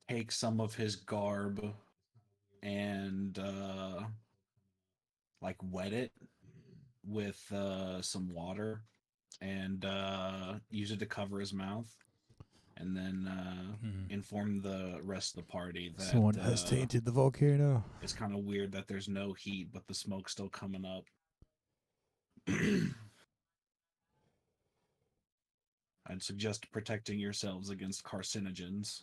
take some of his garb and like wet it with some water and use it to cover his mouth, and then Hmm. inform the rest of the party that Someone has tainted the volcano. it's kind of weird that there's no heat, but the smoke's still coming up. I'd suggest protecting yourselves against carcinogens.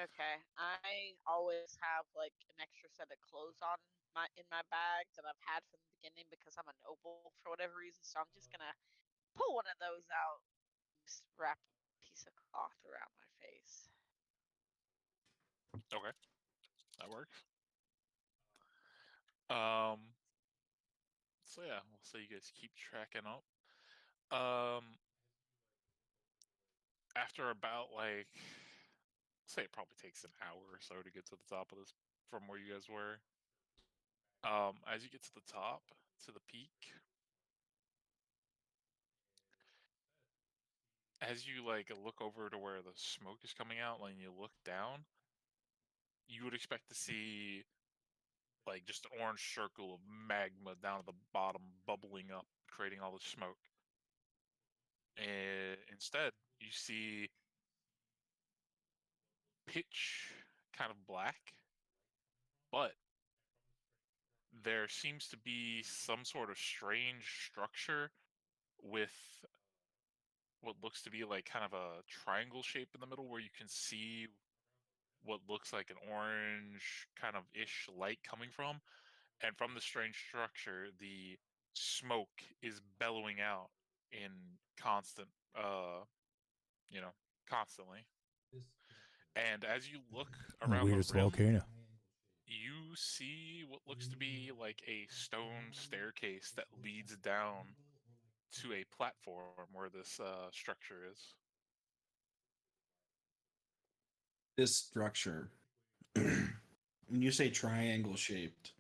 Okay, I always have like an extra set of clothes on my bag that I've had from the beginning because I'm a noble for whatever reason. So I'm just gonna pull one of those out, just wrap a piece of cloth around my face. Okay, that works. Um, so yeah, we'll say you guys keep tracking up. After about like, say it probably takes an hour or so to get to the top of this from where you guys were. As you get to the top, to the peak, as you like look over to where the smoke is coming out, and you look down, you would expect to see like just an orange circle of magma down at the bottom, bubbling up, creating all the smoke. And instead, you see pitch kind of black, but there seems to be some sort of strange structure with what looks to be like kind of a triangle shape in the middle where you can see what looks like an orange kind of ish light coming from. And from the strange structure, the smoke is bellowing out in constant, you know, constantly. And as you look The around the weirdest rim, volcano. you see what looks to be like a stone staircase that leads down to a platform where this structure is. This structure, when you say triangle shaped,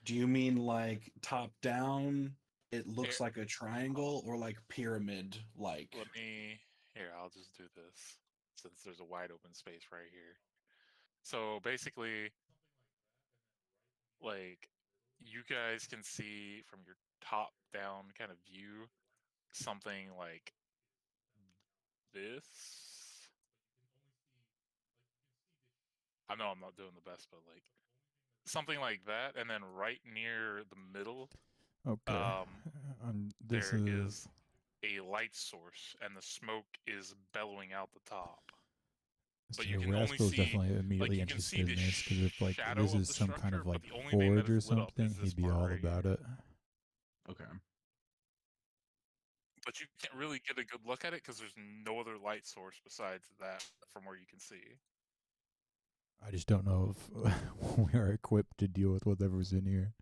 do you mean like top down? It looks Here, like a triangle, or like pyramid like? let me. Here, I'll just do this since there's a wide open space right here. So basically, like, you guys can see from your top down kind of view something like this. I know I'm not doing the best, but like something like that, and then right near the middle, Okay. um, This there is. is a light source, and the smoke is bellowing out the top. But you So can only Rascal's see, definitely like, immediately you can see interested the in this because if like shadow this of is the some kind structure, of but like the only thing that forge or is lit up is something, this he'd be part all right about here. it. Okay. But you can't really get a good look at it because there's no other light source besides that from where you can see. I just don't know if we are equipped to deal with whatever's in here.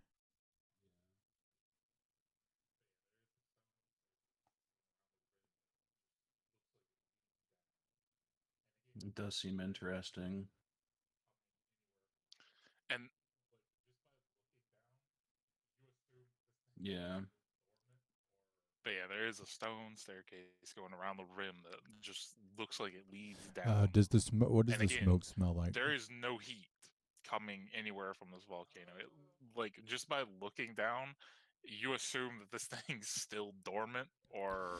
It does seem interesting. And Yeah. but yeah, there is a stone staircase going around the rim that just looks like it leads down. Does the smoke? What does And the again, smoke smell like? there is no heat coming anywhere from this volcano. Like just by looking down, you assume that this thing's still dormant, or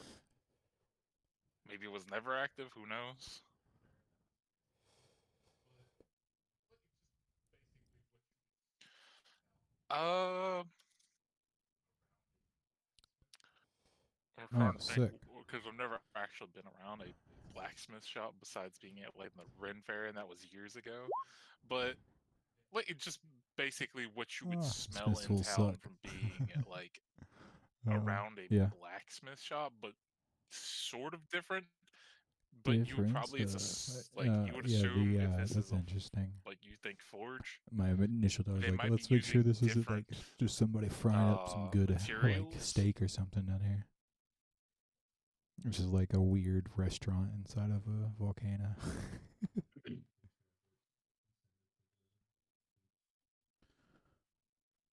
maybe it was never active. Who knows? Uh, I'm Oh, trying to think sick. because I've never actually been around a blacksmith shop besides being at like the Ren Fair, and that was years ago. But like it's just basically what you would Oh, smell Smiths in will town suck. from being at like around a Yeah. blacksmith shop, but sort of different. But you would Difference. probably like you would Yeah. assume if this is That's a interesting. like you think forge, My initial thought was they like, might be let's make sure using this isn't different like just somebody frying up some good like materials. steak or something down here. Which is like a weird restaurant inside of a volcano.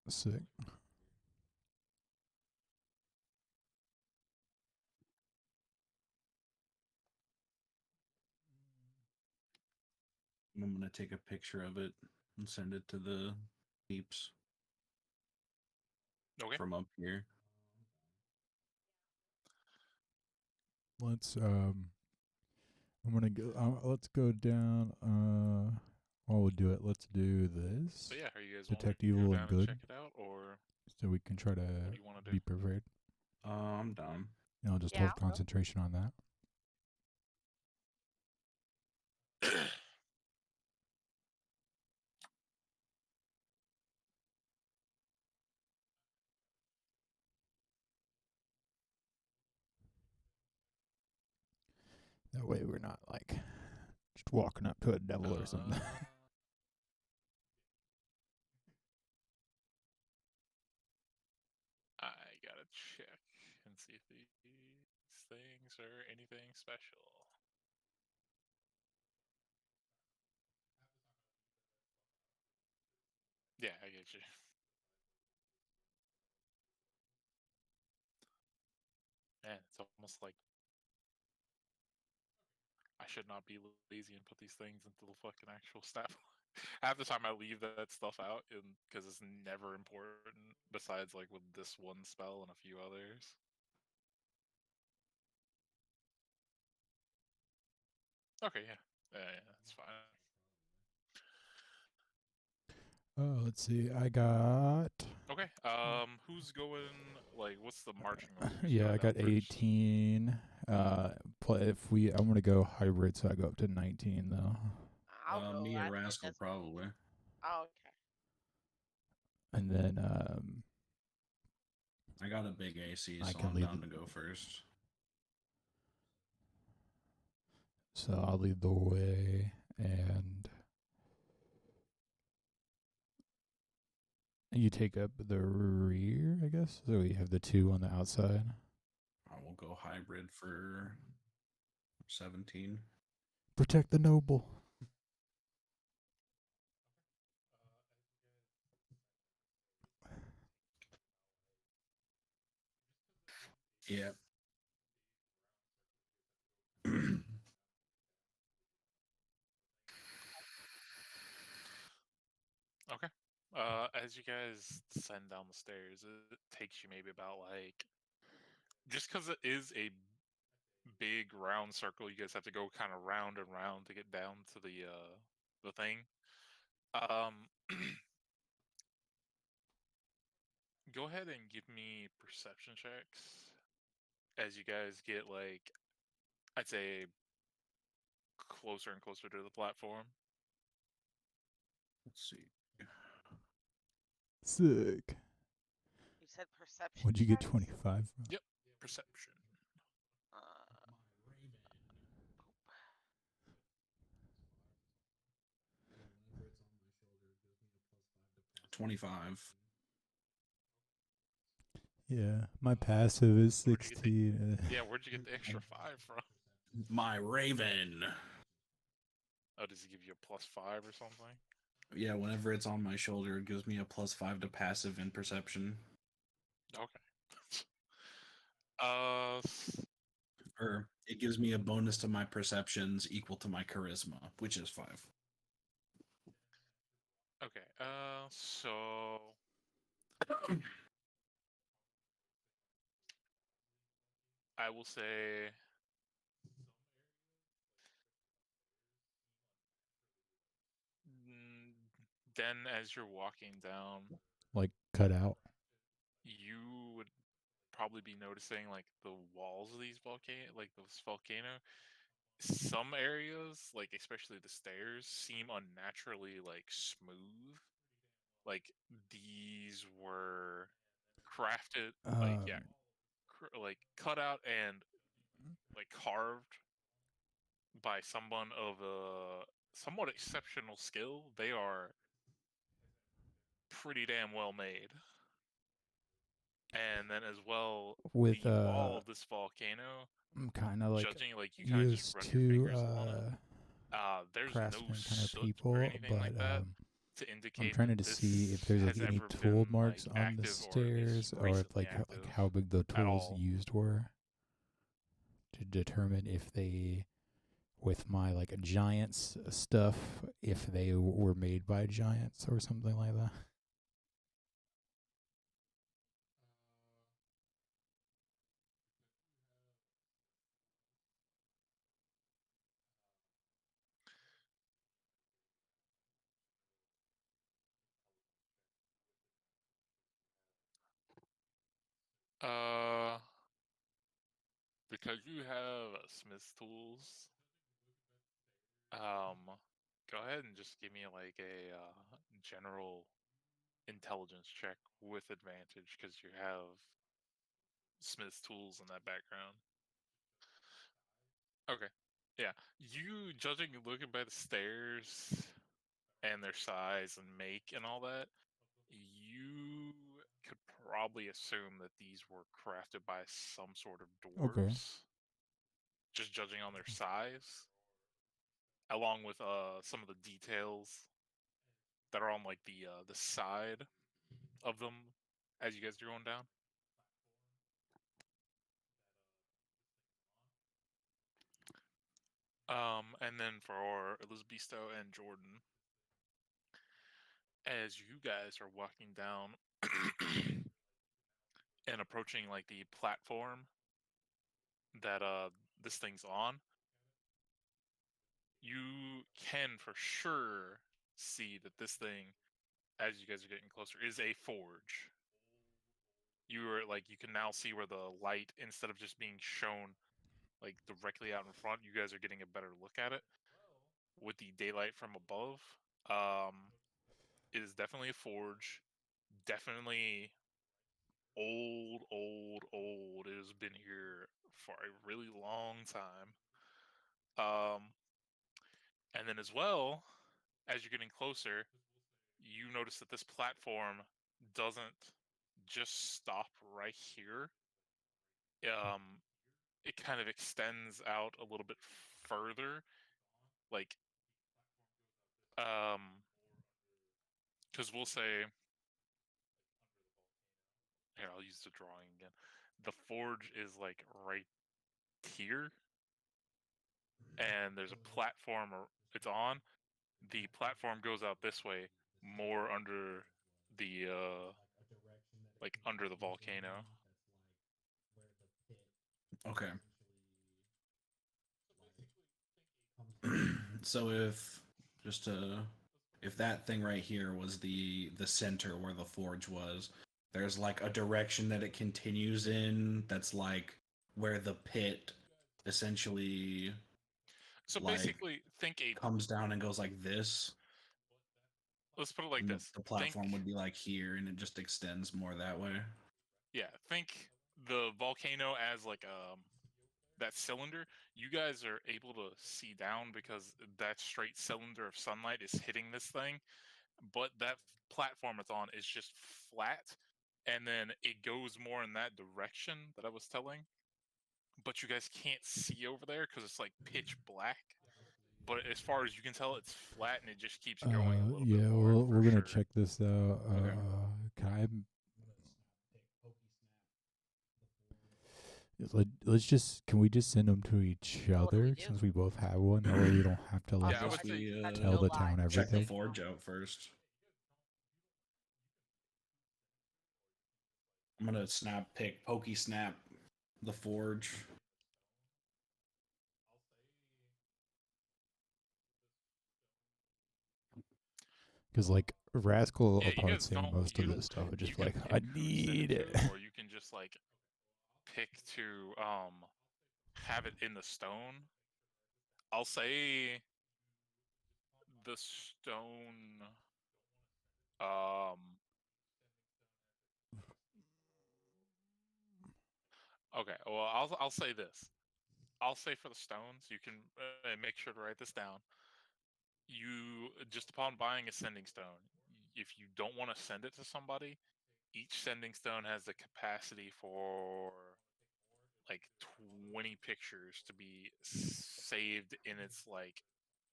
Sick. I'm gonna take a picture of it and send it to the peeps Okay. from up here. Let's I'm gonna go. Let's go down. While we do it, let's do this. So yeah, are you guys Detect wanting to evil go and down and good. check it out, or So we can try to what do you want to be prepared. I'm down. And I'll just Yeah, hold I'll go. concentration on that. do? That way we're not like just walking up to a devil or something. I gotta check and see if these things are anything special. Yeah, I get you. Man, it's almost like I should not be lazy and put these things into the fucking actual stat. Half the time I leave that stuff out because it's never important. Besides, like with this one spell and a few others. Okay, yeah, yeah, that's fine. Let's see. I got Okay, who's going? Like, what's the marching order? Who's yeah, going I got down first? 18. I'm gonna go hybrid, so I go up to 19 though. I'll go. Me I and need a Rascal designate. probably. Oh, okay. And then I got a big AC, I so can I'm lead down to go first. so I'll lead the way, and you take up the rear, I guess. So we have the 2 on the outside. I will go hybrid for 17. Protect the noble. Yeah. Okay. As you guys descend down the stairs, it takes you maybe about like, just because it is a big round circle, you guys have to go kind of round and round to get down to the thing. Um, go ahead and give me perception checks as you guys get like, I'd say, closer and closer to the platform. Let's see. Sick. You said perception. What'd you get? checks? 25. Yep, perception. Uh, 25. Yeah, my passive is Where'd you get the- 16. Yeah, where'd you get the extra 5 from? My Raven. Oh, does he give you a +5 or something? Yeah, whenever it's on my shoulder, it gives me a +5 to passive and perception. Okay. Or it gives me a bonus to my perceptions equal to my charisma, which is 5. Okay. So I will say then as you're walking down, Like cut out. you would probably be noticing like the walls of these volcano. Some areas, like especially the stairs, seem unnaturally like smooth. Like these were crafted, like yeah, like cut out and like carved by someone of a somewhat exceptional skill. They are pretty damn well made. And then as well, With the wall of this volcano, I'm kind of like judging like you kind of just used run your to fingers along it. There's no craftsman kind of soot or people, anything but like that to I'm indicate trying that to this see if there's like has any ever tool been marks like on the active or at least stairs, or if recently like active how big the at tools all. used were, to determine if they with my like giants stuff if they were made by giants or something like that? Uh, because you have Smith's tools, go ahead and just give me like a general intelligence check with advantage because you have Smith's tools in that background. Okay. Yeah. You judging looking by the stairs and their size and make and all that, you could probably assume that these were crafted by some sort of Okay. dwarves. Just judging on their size, along with some of the details that are on like the side of them as you guys are going down. And then for Elizabetho and Jordan, as you guys are walking down and approaching like the platform that this thing's on, you can for sure see that this thing, as you guys are getting closer, is a forge. You can now see where the light, instead of just being shown like directly out in front, you guys are getting a better look at it with the daylight from above. It is definitely a forge. Definitely old, old, old. It has been here for a really long time. And then as well, as you're getting closer, you notice that this platform doesn't just stop right here. It kind of extends out a little bit further, like because we'll say here, I'll use the drawing again. The forge is like right here, and there's a platform it's on. The platform goes out this way, more under the like under the volcano. Okay. So if that thing right here was the center where the forge was, there's like a direction that it continues in that's like where the pit essentially So like basically, think a. comes down and goes like this. Let's put it like And this. the platform Think, would be like here and it just extends more that way. yeah, think the volcano as like that cylinder. You guys are able to see down because that straight cylinder of sunlight is hitting this thing, but that platform it's on is just flat, and then it goes more in that direction that I was telling. But you guys can't see over there because it's like pitch black. But as far as you can tell, it's flat and it just keeps going a little bit Yeah, more. we're For gonna sure. check this out. Okay. Can I? Can we just send them to each What do we other do? since we both have one? That way we don't have to like Yeah, I would guess say we tell the town check the everything. forge out first. I'm gonna pokey snap the forge. Because like Rascal yeah, you upon guys seeing don't. most You of don't. this stuff would You just be can like, pick I who to send need it it. to, or you can just like pick to have it in the stone. I'll say the stone. Um. Okay. Well, I'll say this. I'll say for the stones, you can make sure to write this down. You just upon buying a sending stone, if you don't want to send it to somebody, each sending stone has the capacity for like 20 pictures to be saved in its like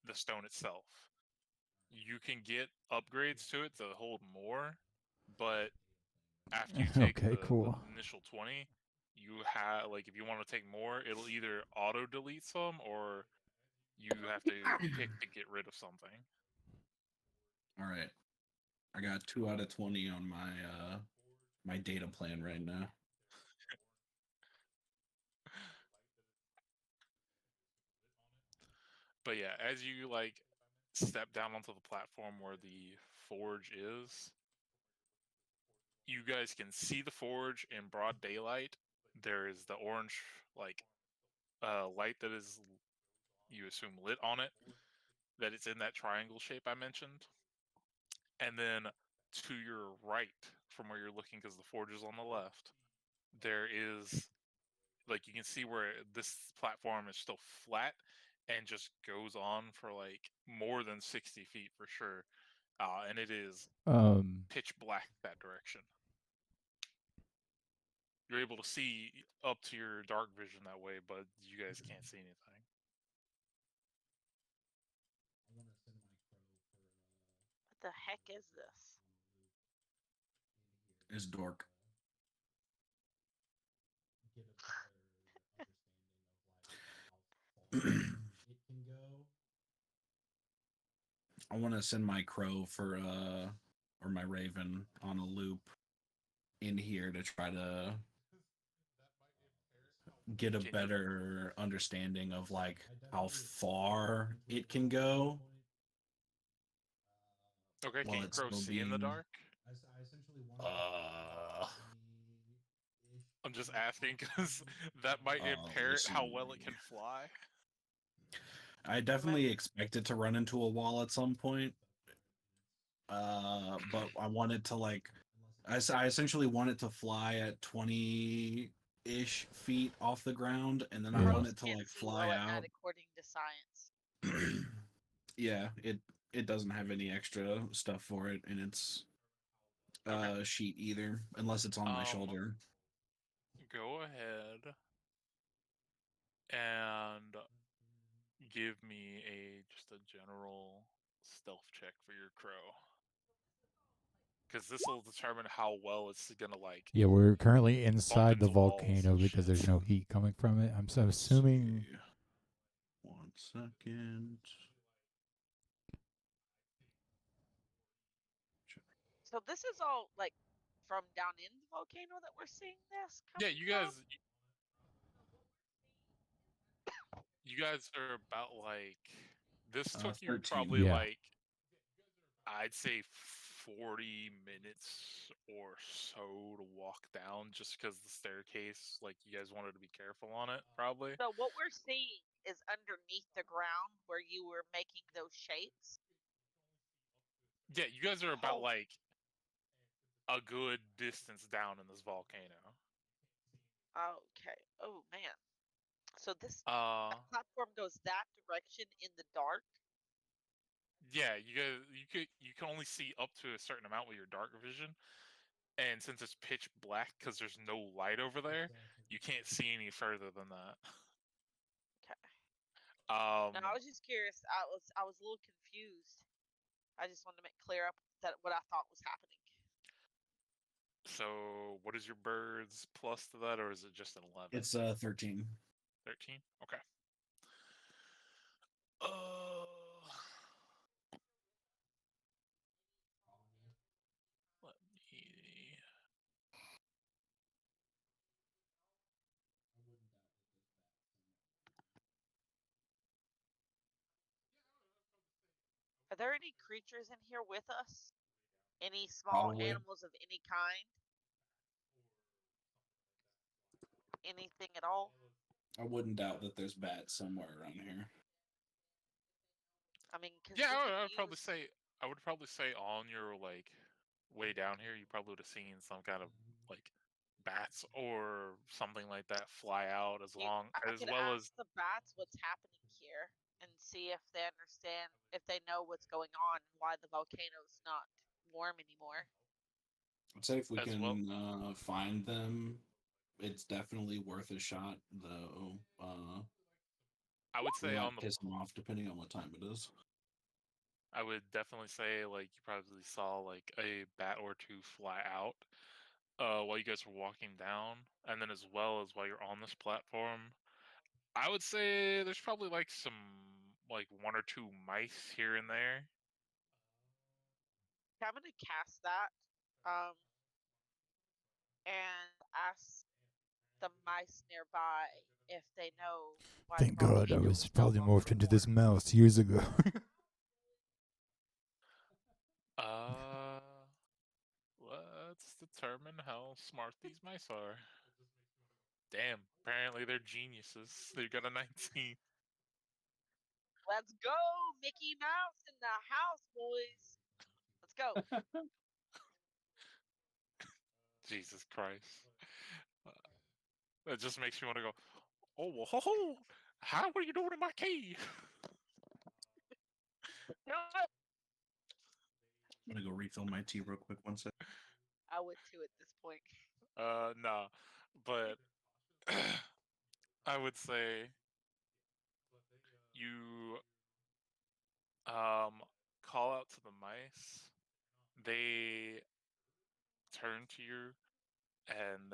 the stone itself. You can get upgrades to it to hold more, but after you take Okay, the cool. initial 20, you have like if you want to take more, it'll either auto delete some or you have to pick to get rid of something. All right. I got 2 out of 20 on my data plan right now. But yeah, as you like step down onto the platform where the forge is, you guys can see the forge in broad daylight. There is the orange like light that is, you assume, lit on it, that it's in that triangle shape I mentioned. And then to your right from where you're looking, because the forge is on the left, there is, like, you can see where this platform is still flat and just goes on for like more than 60 feet for sure. And it is pitch black that direction. You're able to see up to your dark vision that way, but you guys can't see anything. What the heck is this? Is dork. I want to send my crow for or my raven on a loop in here to try to get a Can you- better understanding of like how far it can go. Okay, While can it's crow still see in the being dark? I'm just asking because that might impair let's how see. well it can fly. I definitely expect it to run into a wall at some point. But I want it to like I essentially want it to fly at 20-ish feet off the ground, and then I Yeah. want Crows it to can't like see fly well at out. night according to science. Yeah, it doesn't have any extra stuff for it in its Okay. sheet either, unless it's on my shoulder. Go ahead and give me just a general stealth check for your crow, because this will determine how well it's gonna like. Yeah, we're currently bump inside the into walls volcano and because there's shit. no heat coming from it. I'm Let's assuming. see. 1 second. So this is all like from down in the volcano that we're seeing this Yeah, coming you from? guys are about like, this took you 13. probably Yeah. like, I'd say 40 minutes or so to walk down, just because the staircase, like, you guys wanted to be careful on it, probably. So what we're seeing is underneath the ground where you were making those shapes. Yeah, you guys are about Oh. like a good distance down in this volcano. Okay. Oh man. So this Uh, platform goes that direction in the dark. yeah, you can only see up to a certain amount with your dark vision, and since it's pitch black because there's no light over there, you can't see any further than that. Okay. Um, No, I was just curious. I was a little confused. I just wanted to make clear up that what I thought was happening. so what is your birds plus to that, or is it just an 11? It's 13. 13? Okay. Let me. Are there any creatures in here with us? Any small Probably. animals of any kind? Anything at all? I wouldn't doubt that there's bats somewhere around here. I mean, because Yeah, we could I would probably use. say on your like way down here, you probably would have seen some kind of like bats or something like that fly out, as I could well ask as. the bats what's happening here and see if they understand, if they know what's going on, and why the volcano's not warm anymore. I'd say if we As can well, find them, it's definitely worth a shot, though. I would We say might piss them off depending on what time it is. I would definitely say like you probably saw like a bat or two fly out while you guys were walking down, and then as well as while you're on this platform, I would say there's probably like some like one or two mice here and there. Okay, I'm gonna cast that. Um, and ask the mice nearby if they know why the Thank God I volcano was is no probably longer morphed into warm. this mouse years ago. Uh, let's determine how smart these mice are. Damn, apparently they're geniuses. They got a 19. Let's go, Mickey Mouse in the house, boys. Let's go. Jesus Christ. That just makes me want to go, oh, well, ho, ho, how are you doing in my cave? You know what? I'm gonna go refill my tea real quick. One sec. I would too at this point. Nah, but I would say you call out to the mice. They turn to you and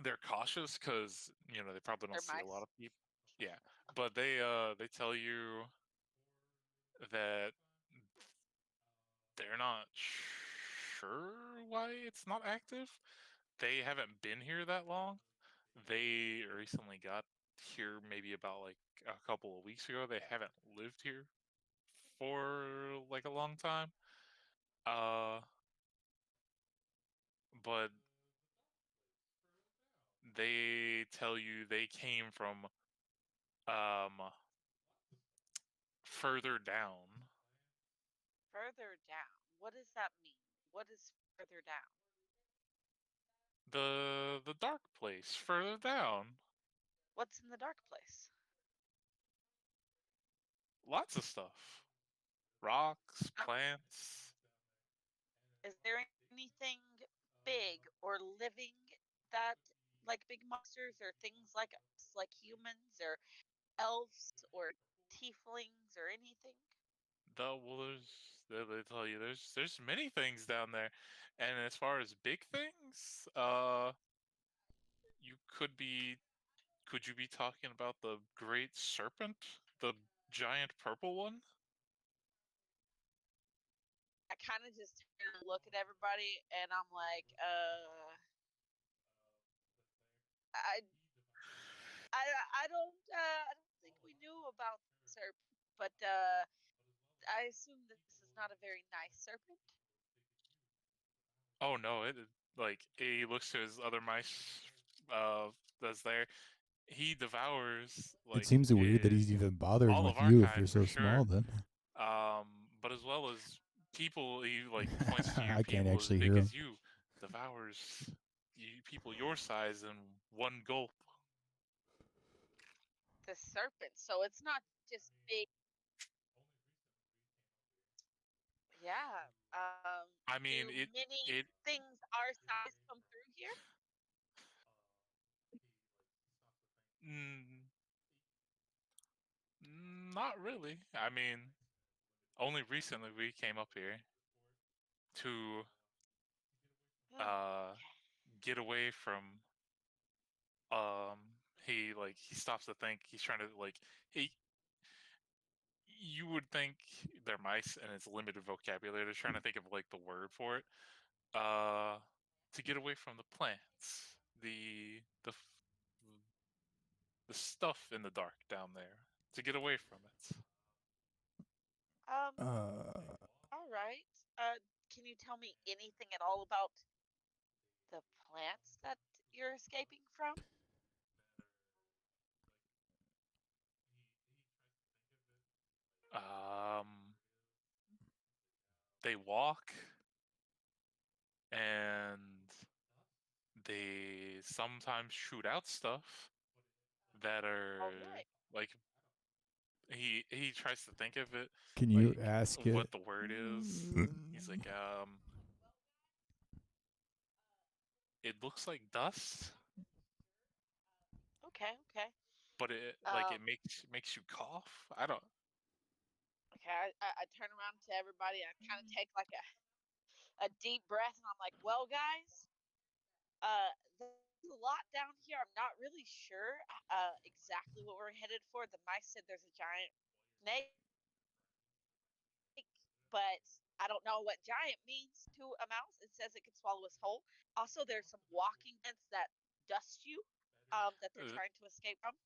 they're cautious because they probably don't They're see a lot mice. of people. Yeah, but they tell you that they're not sure why it's not active. They haven't been here that long. They recently got here maybe about like a couple of weeks ago. They haven't lived here for like a long time. Uh, but they tell you they came from um further down. Further down. What does that mean? What is further down? The dark place further down. What's in the dark place? Lots of stuff. Rocks, Uh, plants. is there anything big or living that, like big monsters or things like us, like humans or elves or tieflings or anything? Well, they tell you there's many things down there, and as far as big things, you could you be talking about the great serpent, the giant purple one? I kind of just turn and look at everybody and I'm like, I, I don't think we knew about the serpent, but I assume this is not a very nice serpent. Oh no, like he looks to his other mice, that's there. He devours It like seems weird that he's even bothering all of with our you if kind you're for so sure. small then. But as well as people, he like points to your I can't people as actually big hear him. as you, devours people your size in one gulp. The serpent, so it's not just big. Yeah. I Do mean, many it things our size come through here? mm, not really. I mean, only recently we came up here to uh Okay. get away from um he stops to think. He's trying to like he you would think they're mice and it's limited vocabulary. They're trying to think of like the word for it. Uh, to get away from the plants, the stuff in the dark down there. To get away from it. Um. Uh, All right. Can you tell me anything at all about the plants that you're escaping from? Um, they walk and they sometimes shoot out stuff that are All right. like he tries to think of it can you like ask what it? the word is. He's like it looks like dust, Okay. Okay. but it like Um. it makes you cough. I don't. Okay. I turn around to everybody and I kind of take like a deep breath and I'm like, well, guys, uh, a lot down here. I'm not really sure exactly what we're headed for. The mice said there's a giant snake, but I don't know what giant means to a mouse. It says it can swallow us whole. Also, there's some walking plants that dust you that they're Uh, trying to escape from.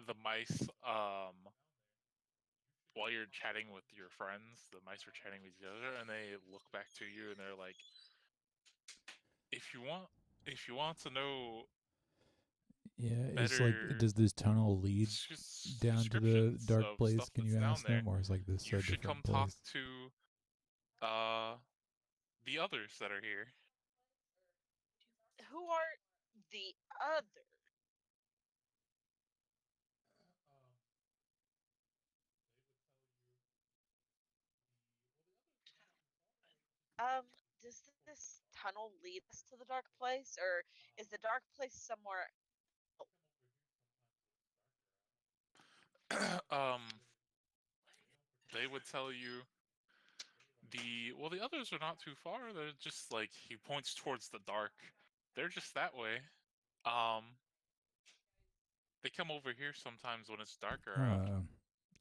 the mice, while you're chatting with your friends, the mice are chatting with each other, and they look back to you, and they're like, "If you want, if you want to know Yeah, it's like, better does this tunnel lead down to the descriptions dark of place? stuff Can that's you down ask there, them, or is like this you a should come different talk place? to the others that are here." Who are the other? Does this tunnel lead us to the dark place, or is the dark place somewhere? um, they would tell you the others are not too far. They're just like, he points towards the dark. They're just that way. Um, they come over here sometimes when it's darker out,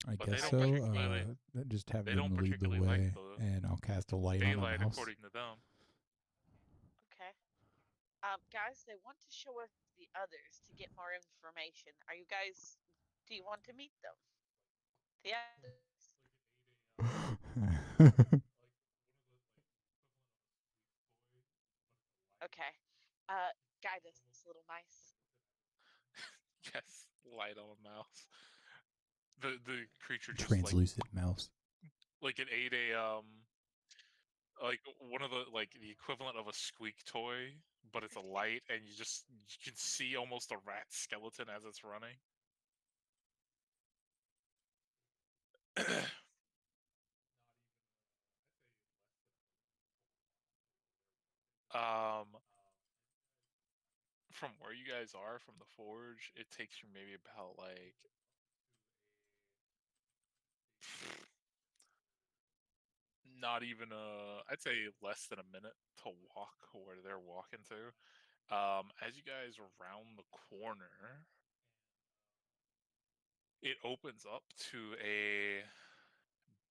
I but they guess don't I so. particularly Just have they them don't lead the particularly like way, the and I'll cast a light on a daylight mouse. according to them. okay. Guys, they want to show us the others to get more information. Are you guys? Do you want to meet them? The others. Okay. Guide us, little mice. Yes, light on a mouse. The creature just Translucent mouse. like it ate a like one of the like the equivalent of a squeak toy, but it's a light, and you can see almost a rat skeleton as it's running. um, from where you guys are from the forge, it takes you maybe about like not even I'd say less than a minute to walk where they're walking to. As you guys round the corner, it opens up to a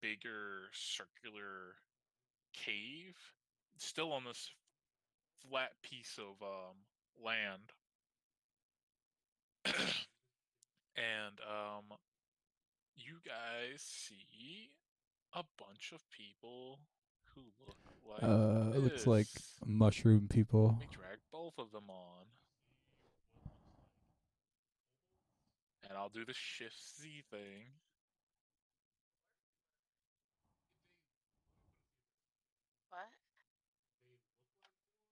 bigger circular cave, still on this flat piece of land. And you guys see a bunch of people who look like It looks like this. mushroom people. Let me drag both of them on. And I'll do the Shift Z thing. What?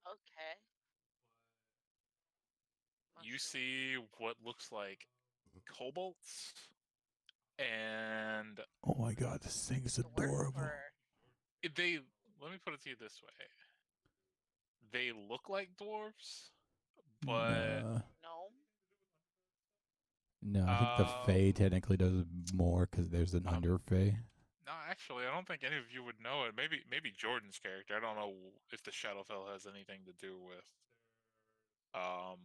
Okay. You Mushroom. see what looks like kobolds and Oh my god, this thing is Dwarf adorable. or they let me put it to you this way. They look like dwarves, but Nah. gnome? No, I think the Fae um technically does more because there's an um under Fae. no, actually I don't think any of you would know it. Maybe Jordan's character. I don't know if the Shadowfell has anything to do with um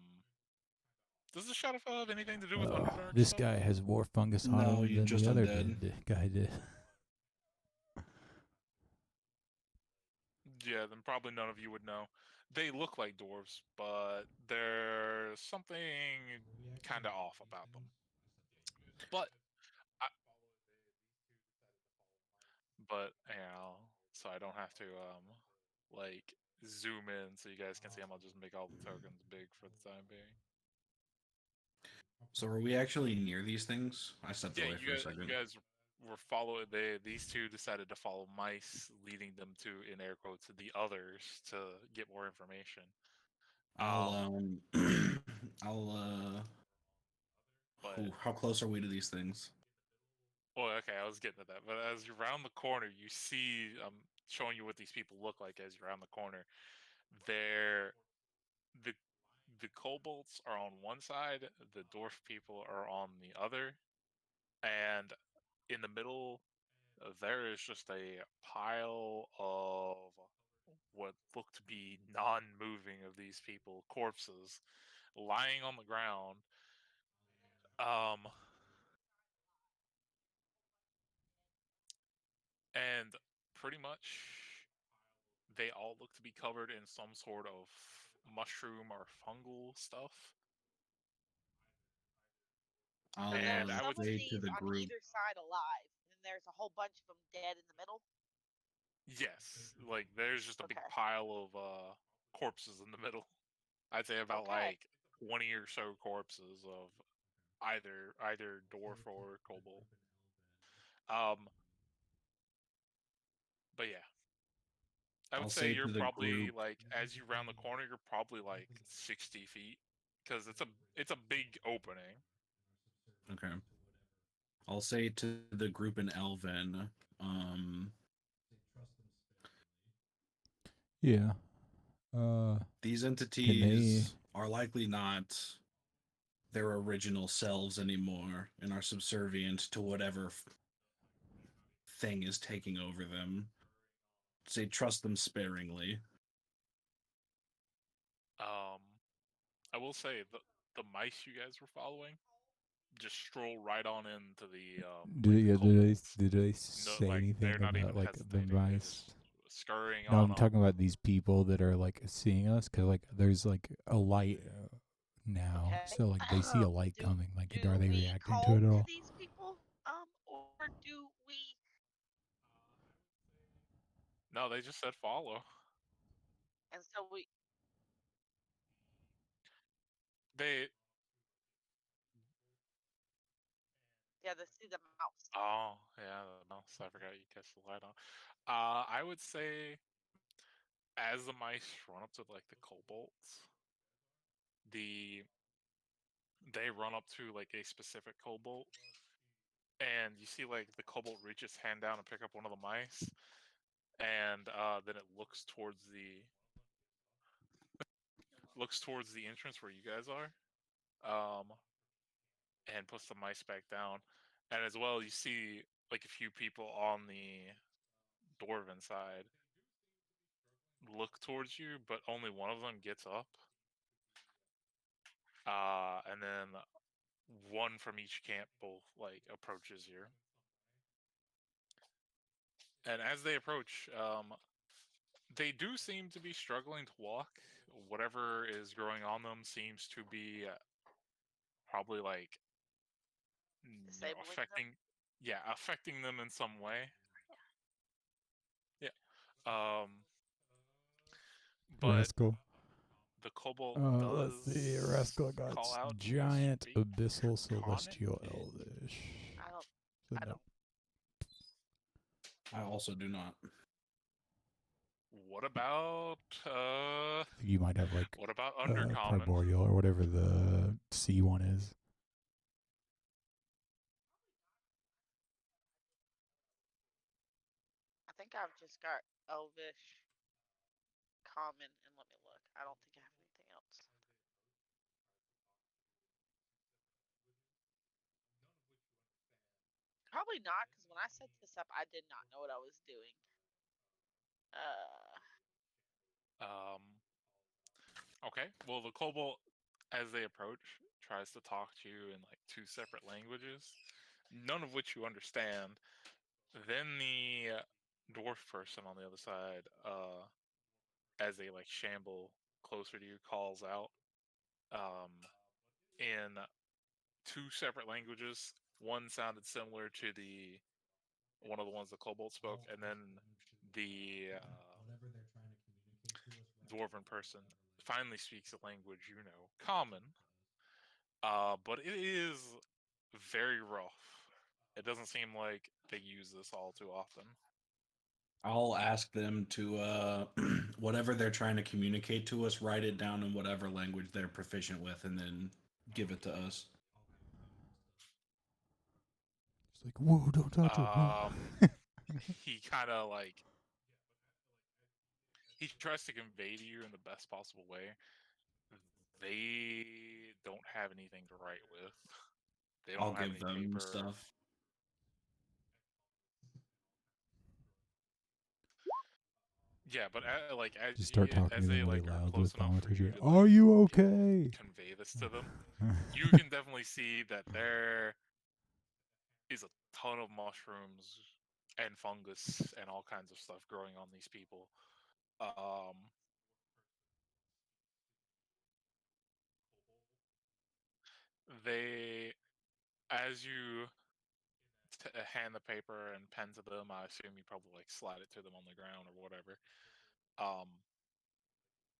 does the Shadowfell have anything to do with Underdark This stuff? guy has more fungus on No, him you than the just other undead. guy did. Yeah, then probably none of you would know. They look like dwarves, but there's something kind of off about them. But, I, but so I don't have to like zoom in so you guys can see them. I'll just make all the tokens big for the time being. So are we actually near these things? I stepped Yeah, away for a you second. guys were following. These two decided to follow mice, leading them to, in air quotes, the others to get more information. I'll Um, I'll but how close are we to these things? Well, okay, I was getting to that. But as you round the corner, you see I'm showing you what these people look like as you round the corner. They're the the kobolds are on one side, the dwarf people are on the other, and in the middle there is just a pile of what look to be non-moving of these people, corpses, lying on the ground. Um, and pretty much they all look to be covered in some sort of mushroom or fungal stuff. I'll So there's I some would of say to these the on group. either side alive, and there's a whole bunch of them dead in the middle. Yes, like there's just a big Okay. pile of corpses in the middle. I'd say about Okay. like 20 or so corpses of either dwarf or kobold. Um, but yeah, I would I'll say say you're to the probably group. like as you round the corner, you're probably like 60 feet because it's a big opening. Okay. I'll say to the group in Elven. Yeah. These Can they? entities are likely not their original selves anymore and are subservient to whatever thing is taking over them. Say trust them sparingly. Um, I will say the mice you guys were following just stroll right on into the Do the yeah, kobolds. did they No, say like anything they're not about even like the hesitating. They're mice? just scurrying No, on I'm up. talking about these people that are like seeing us because like there's like a light now, Okay. so like they see a light do coming. Like, do are they we reacting to call it at to all? these people, or do we? No, they just said follow. And so we, They yeah, they see the mouse. oh yeah, the mouse. I forgot you catch the light on. I would say as the mice run up to like the kobolds, the they run up to like a specific kobold, and you see like the kobold reach its hand down and pick up one of the mice, and then it looks towards the entrance where you guys are, um, and puts the mice back down. And as well, you see like a few people on the dwarven side look towards you, but only one of them gets up. And then one from each camp both like approaches you. And as they approach, they do seem to be struggling to walk. Whatever is growing on them seems to be probably like Disabling them. affecting them in some way. Yeah. Um, but Rascal. the kobold Let's see. does Rascal got call out, "Do you giant, speak abyssal, common?" celestial, elvish. I don't. So I no. don't. I also do not. What about I think you might have like what about undercommon? primordial or whatever the C one is. I think I've just got Elvish, Common, and let me look. I don't think I have anything else. Probably not, because when I set this up, I did not know what I was doing. Um, okay. Well, the kobold, as they approach, tries to talk to you in like two separate languages, none of which you understand. Then the dwarf person on the other side, as they like shamble closer to you, calls out in two separate languages. One sounded similar to the one of the ones the kobold spoke, and then the dwarven person finally speaks a language you know, common. But it is very rough. It doesn't seem like they use this all too often. I'll ask them to whatever they're trying to communicate to us, write it down in whatever language they're proficient with, and then give it to us. It's like, whoa, don't touch him. He kind of like he tries to convey to you in the best possible way. They don't have anything to write with. They I'll don't have give any them paper. stuff. Yeah, but like Just start talking as to they them really like are loud close with enough for thaumaturgy. you to Are you be able okay? to convey this to them, you can definitely see that there is a ton of mushrooms and fungus and all kinds of stuff growing on these people. They, as you hand the paper and pen to them, I assume you probably like slide it to them on the ground or whatever.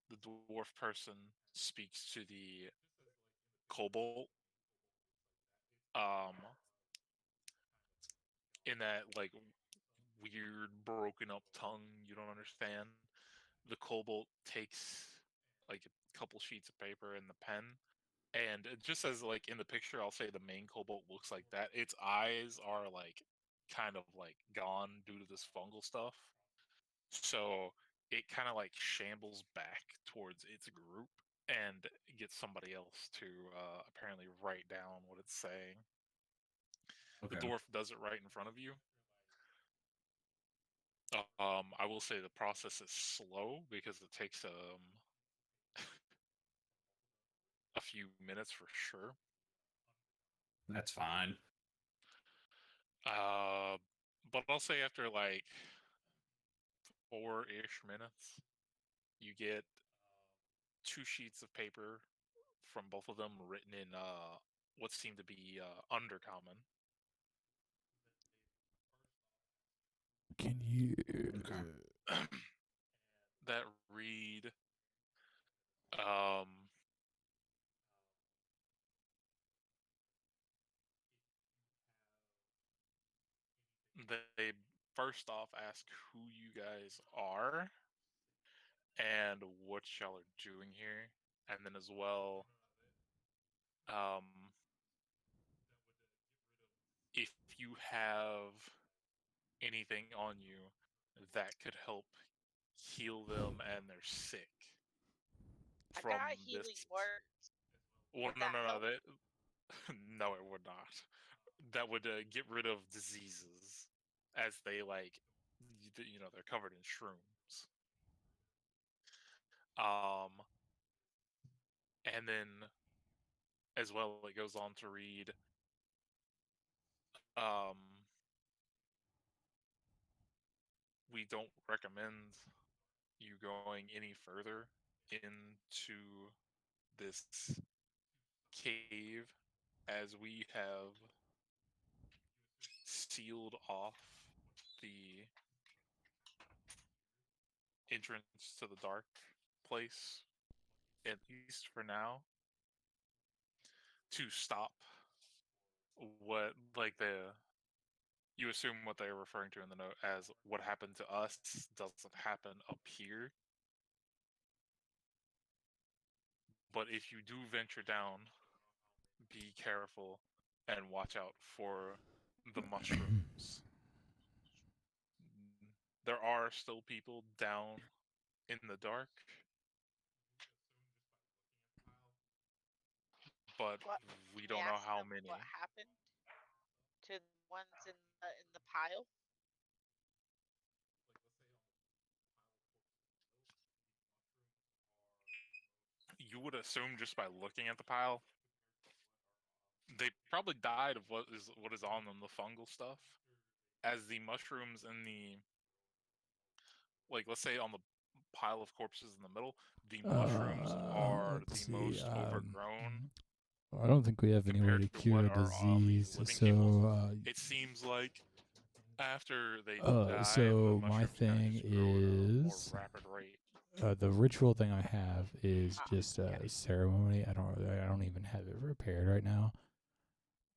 The dwarf person speaks to the kobold. Um, in that like weird broken up tongue you don't understand. The kobold takes like a couple sheets of paper and the pen, and just as like in the picture, I'll say the main kobold looks like that. Its eyes are like kind of like gone due to this fungal stuff, so it kind of like shambles back towards its group and gets somebody else to apparently write down what it's saying. Okay. The dwarf does it right in front of you. I will say the process is slow because it takes a few minutes for sure. That's fine. Uh, but I'll say after like 4-ish minutes, you get 2 sheets of paper from both of them written in what seem to be undercommon. Can you? Okay. That read um they first off ask who you guys are and what y'all are doing here, and then as well, um, if you have anything on you that could help heal them and they're sick I from got this. healing words. Well, Would no, that no, no. help? That no, it would not. That would get rid of diseases, as they like, they're covered in shrooms. And then as well, it goes on to read, um, we don't recommend you going any further into this cave, as we have sealed off the entrance to the dark place, at least for now, to stop what, like, you assume what they're referring to in the note as what happened to us doesn't happen up here. But if you do venture down, be careful and watch out for the mushrooms. There are still people down in the dark, but What? we Can we don't know ask how them many. what happened to the ones in the pile? You would assume just by looking at the pile, they probably died of what is on them, the fungal stuff. As the mushrooms in the, like, let's say on the pile of corpses in the middle, the mushrooms are Let's the see. most overgrown I don't think we have any way compared to to what cure a are on these disease. living people. So, It seems like after they die, the so my mushrooms kind of thing just grow at a more is rapid rate. the ritual thing I have is Ah, just a okay. ceremony. I don't even have it prepared right now,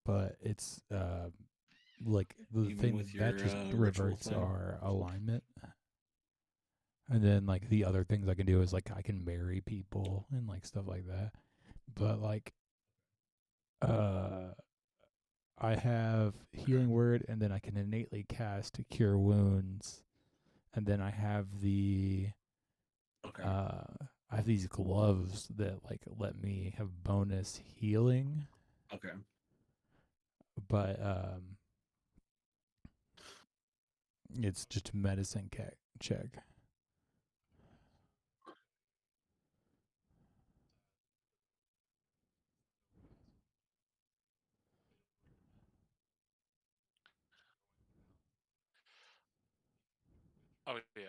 but it's like the Even thing with that your just ritual reverts thing? our alignment. And then like the other things I can do is like I can marry people and like stuff like that. But like I have healing word, and then I can innately cast cure wounds, and then I have Okay. I have these gloves that like let me have bonus healing, Okay. but it's just a medicine check. Oh yeah.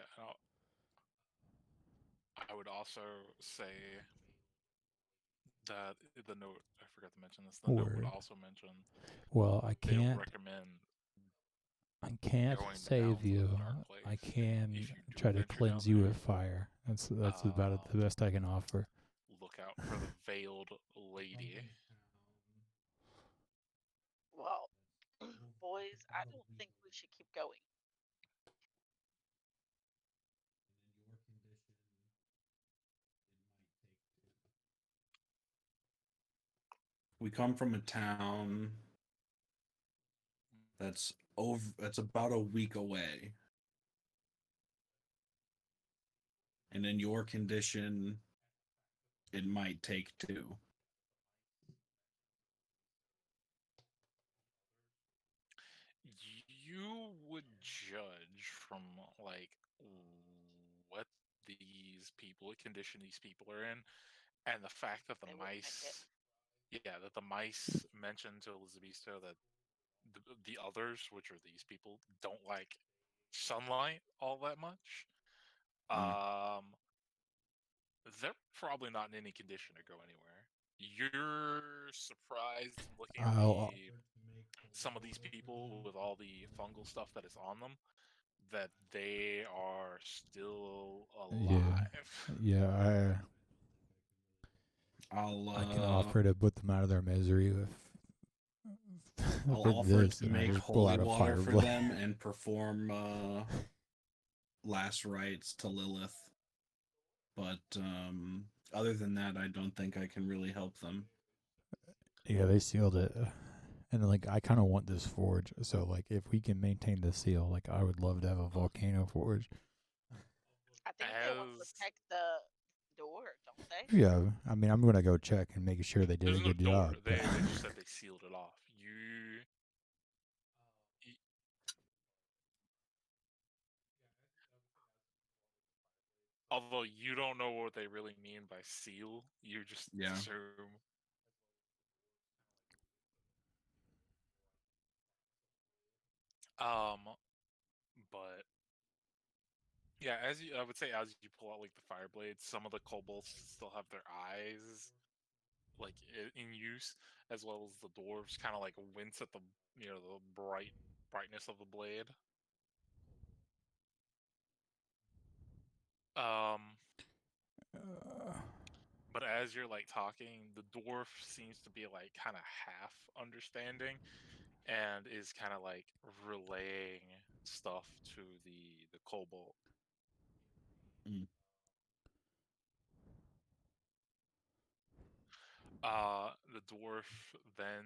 I would also say that the note. I forgot to mention this. The note would Word. also mention Well, I they don't can't. recommend I can't going save down to you. the dark place. I And can if you do try to venture down cleanse you there, with fire. That's about the best I can offer. look out for the veiled lady. Well, boys, I don't think we should keep going. We come from a town that's about a week away. And in your condition, it might take 2. You would judge from like what these people, what condition these people are in, and the fact that the They wouldn't make it. mice, yeah, that the mice mentioned to Elizabeth that the others, which are these people, don't like sunlight all that much. They're probably not in any condition to go anywhere. You're surprised looking at I'll some of these people with all the fungal stuff that is on them that they are still alive. yeah. I'll I can offer to put them out of their misery with. I'll for offer this, to and I make just pull holy out a water fire for blade. them and perform last rites to Lilith. But other than that, I don't think I can really help them. Yeah, they sealed it. And like I kind of want this forge, so like if we can maintain the seal, like I would love to have a volcano forge. I think they want to protect the door, don't they? Yeah, I mean I'm gonna go check and make sure they did There's a no good door. job. They just said they sealed it off. Although you don't know what they really mean by seal, you just assume. But yeah, I would say, as you pull out like the fire blades, some of the kobolds still have their eyes like in use, as well as the dwarves kind of like wince at the the brightness of the blade. But as you're like talking, the dwarf seems to be like kind of half understanding, and is kind of like relaying stuff to the kobold. The dwarf then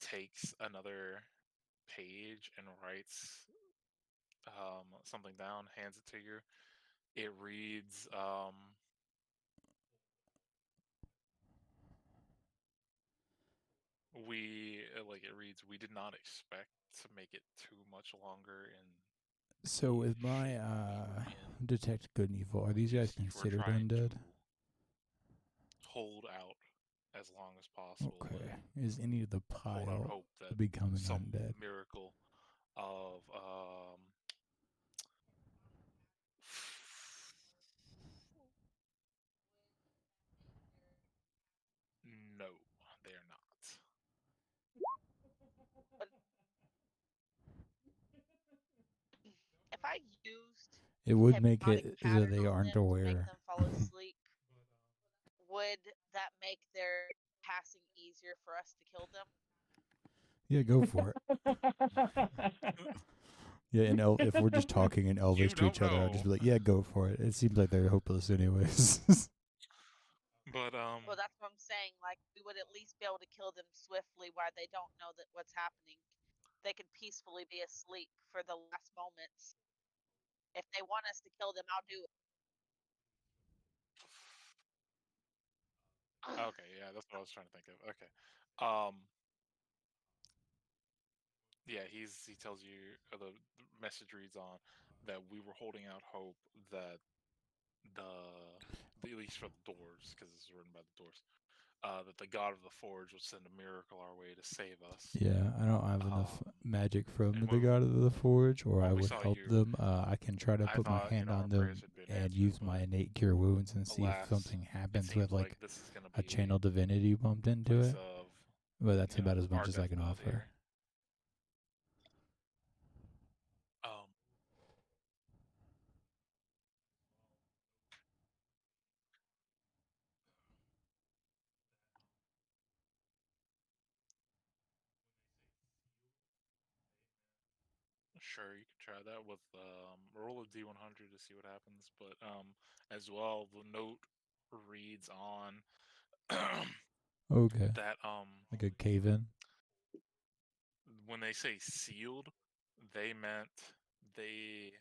takes another page and writes something down, hands it to you. It reads, we did not expect to make it too much longer in So with my detect good and evil, are these guys considered undead? Hold out as long as possible. Okay. Is any of the Hold out pile hope that becoming some undead? miracle of no, they are not. But if I used It would make hypnotic it so pattern they on aren't them to make aware. them fall asleep, would that make their passing easier for us to kill them? Yeah, go for it. Yeah, and if we're just talking in Elvish to each other, I'd just be like, "Yeah, go for it." It seems like they're hopeless, anyways. But Well, that's what I'm saying. Like, we would at least be able to kill them swiftly while they don't know that what's happening. They can peacefully be asleep for the last moments. If they want us to kill them, I'll do it. okay, yeah, that's what I was trying to think of. Okay. Yeah, he tells you, the message reads on that we were holding out hope that at least for the doors, because this is written by the doors, that the god of the forge would send a miracle our way to save us. Yeah, I don't have enough magic from and the when- god of the forge, or when I we would saw help you, them. I can try to I put my thought, hand our on prayers them had been and answered, use my but innate cure wounds and see if alas, something it happens seems with like this is gonna be a channel divinity bumped into place it. of But that's you know, about as our much as I can deathbed offer. here. Sure, you can try that with roll a d100 to see what happens. But as well, the note reads on Okay, that like a cave in. when they say sealed, they meant they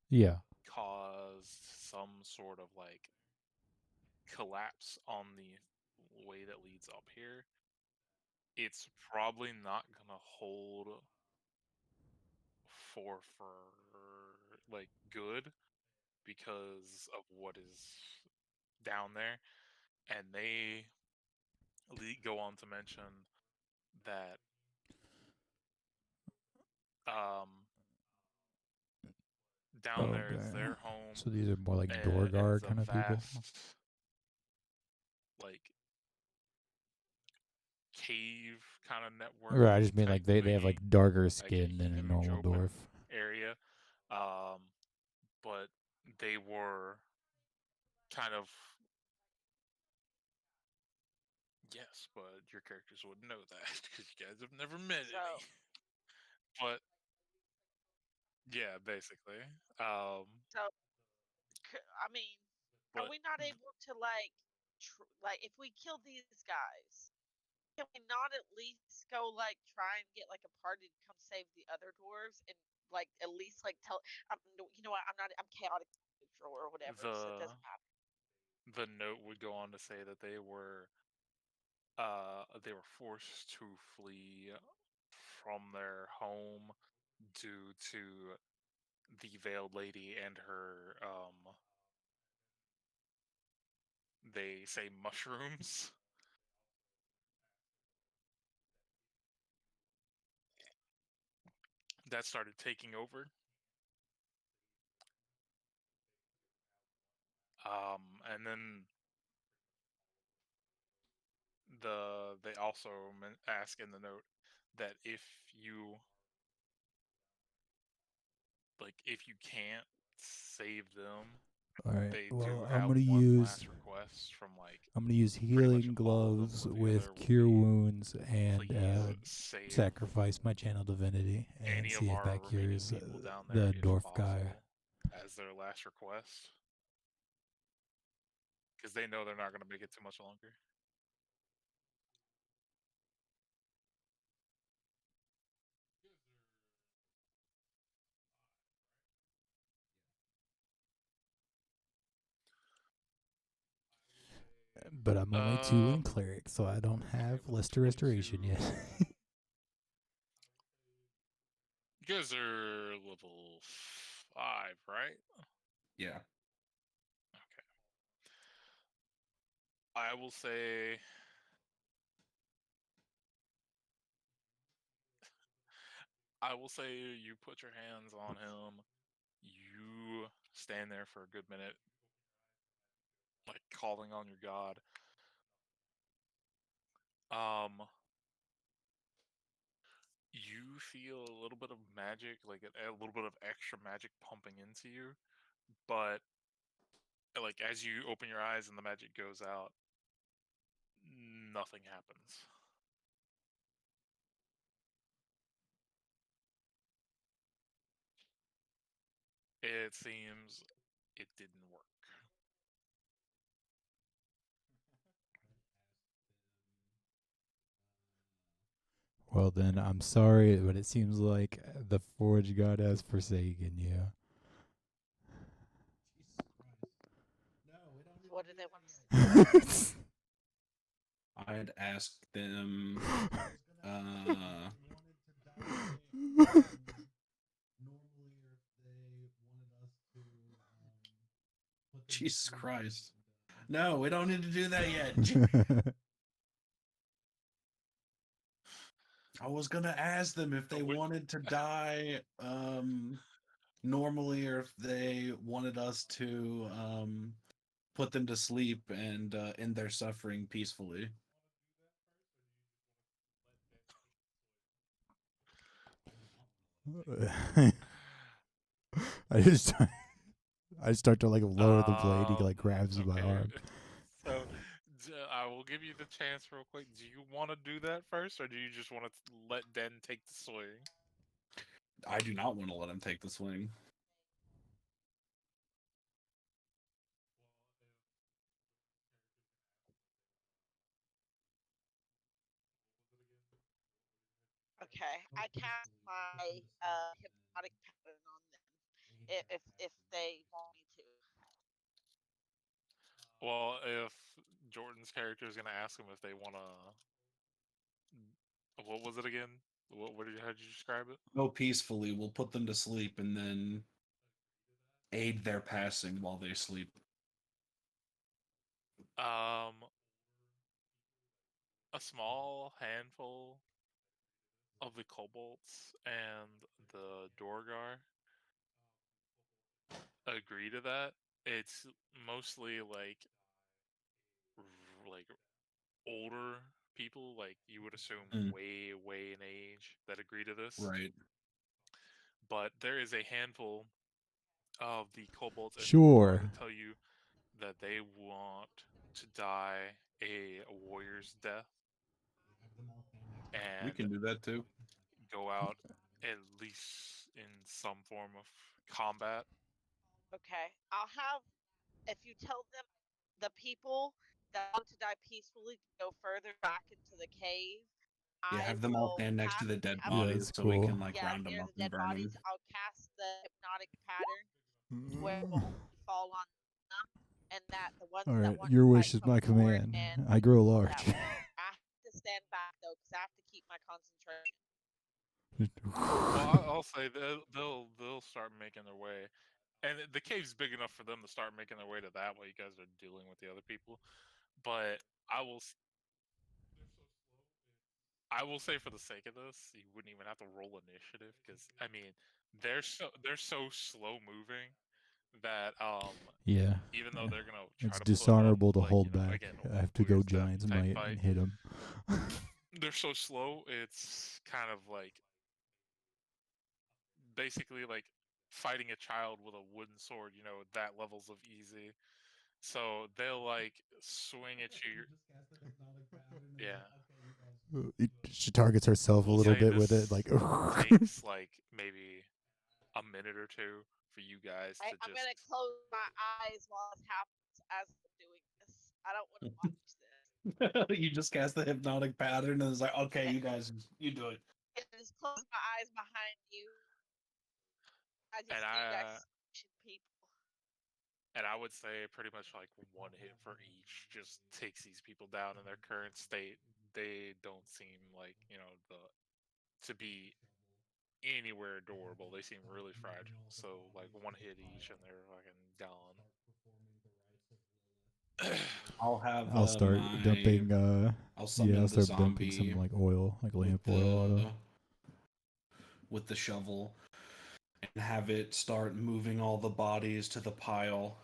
Yeah. caused some sort of like collapse on the way that leads up here. It's probably not gonna hold for like good because of what is down there, and they go on to mention that down there is Okay. their home, So these are more like and Dorgar it's a kind of people. vast like cave kind of network. Right, I just mean type like they have thingy, like darker like a skin than a huge normal open dwarf. area. But they were kind of yes, but your characters wouldn't know that because you guys have never met So, any. But yeah, basically. so I mean, are But we not able to like, like if we kill these guys, can we not at least go like try and get like a party to come save the other dwarves and like at least like tell you know what, I'm chaotic neutral or whatever, so it the doesn't matter. the note would go on to say that they were forced to flee from their home due to the veiled lady and her they say mushrooms that started taking over. And then they also ask in the note that if you can't save them, All right. they do Well, have one last request from like I'm gonna use pretty much healing all of them gloves together with would cure be, wounds and please save sacrifice my channel divinity and any of see if our that remaining cures people down there the if dwarf guy. possible as their last request because they know they're not going to make it too much longer. But I'm only 2 in cleric, so I don't have Lister Restoration yet. You guys are level 5, right? Yeah. Okay. I will say you put your hands on him. You stand there for a good minute, like calling on your god. You feel a little bit of magic, like a little bit of extra magic pumping into you, but like as you open your eyes and the magic goes out, nothing happens. It seems it didn't work. Well, then I'm sorry, but it seems like the Forge God has forsaken you. What do they want to say? I'd ask them. Jesus Christ. No, we don't need to do that yet. I was gonna ask them if they Wh- wanted to die normally, or if they wanted us to put them to sleep and end their suffering peacefully. I just I start to like lower the blade. He Um, like grabs my okay. arm. So I will give you the chance real quick. Do you want to do that first, or do you just want to let Den take the swing? I do not want to let him take the swing. Okay, I cast my hypnotic pattern on them if they want me to. Well, if Jordan's character is gonna ask him if they want to, what was it again? What did you, how did you describe it? Go peacefully. We'll put them to sleep and then aid their passing while they sleep. A small handful of the kobolds and the Dorgar agree to that. It's mostly like older people, like you would assume Mm, way in age, that agree to this. right. But there is a handful of the kobolds and Dorgar Sure. that tell you that they want to die a warrior's death We and can do that too. go out at least in some form of combat. Okay, I'll have if you tell them the people that want to die peacefully to go further back into the cave. Yeah, I have them all will stand next to cast the dead have Yeah, them. bodies that's so we cool. can like Yeah, round them near up the and dead burn bodies. them. I'll cast the hypnotic pattern to where it will only fall on them, and that the ones All that right, want your to fight wish is come my forward command. and I grow go large. that way. I have to stand back though because I have to keep my concentration. Well, I'll say they'll start making their way, and the cave's big enough for them to start making their way to that while you guys are dealing with the other people. But I will say for the sake of this, you wouldn't even have to roll initiative because I mean they're so slow moving that Yeah, even though they're gonna try it's to put up dishonorable to like hold back. again I have a to go warrior's death Giant's type might and fight, hit him. they're so slow. It's kind of like basically like fighting a child with a wooden sword. You know that levels of easy. So they'll like swing at you. Yeah, She targets herself a we'll little say bit with it, this like. takes like maybe a minute or two for you guys to I'm just. gonna close my eyes while this happens as I'm doing this. I don't want to watch this. You just cast the hypnotic pattern and it's like, okay, you guys, you do it. I just close my eyes behind you. I And just see you guys smashing people. I would say pretty much like one hit for each just takes these people down in their current state. They don't seem like the to be anywhere adorable. They seem really fragile. So like one hit each and they're fucking gone. I'll have I'll start dumping. I'll Yeah, I'll summon the start dumping some zombie like oil, like with lamp oil on him. the shovel and have it start moving all the bodies to the pile,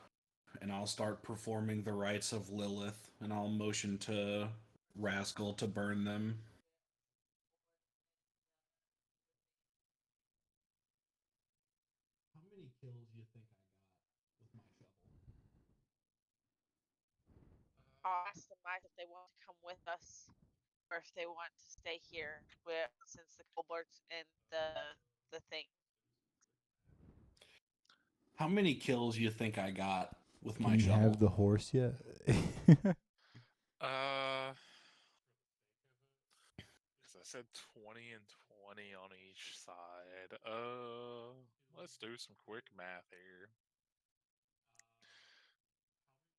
and I'll start performing the rites of Lilith, and I'll motion to Rascal to burn them. How many kills do you think I got with my shovel? I'll ask the mice if they want to come with us or if they want to stay here since the kobolds and the thing. How many kills you think I got with Can my you shovel? have the horse yet? uh, because I said 20 and 20 on each side. Let's do some quick math here.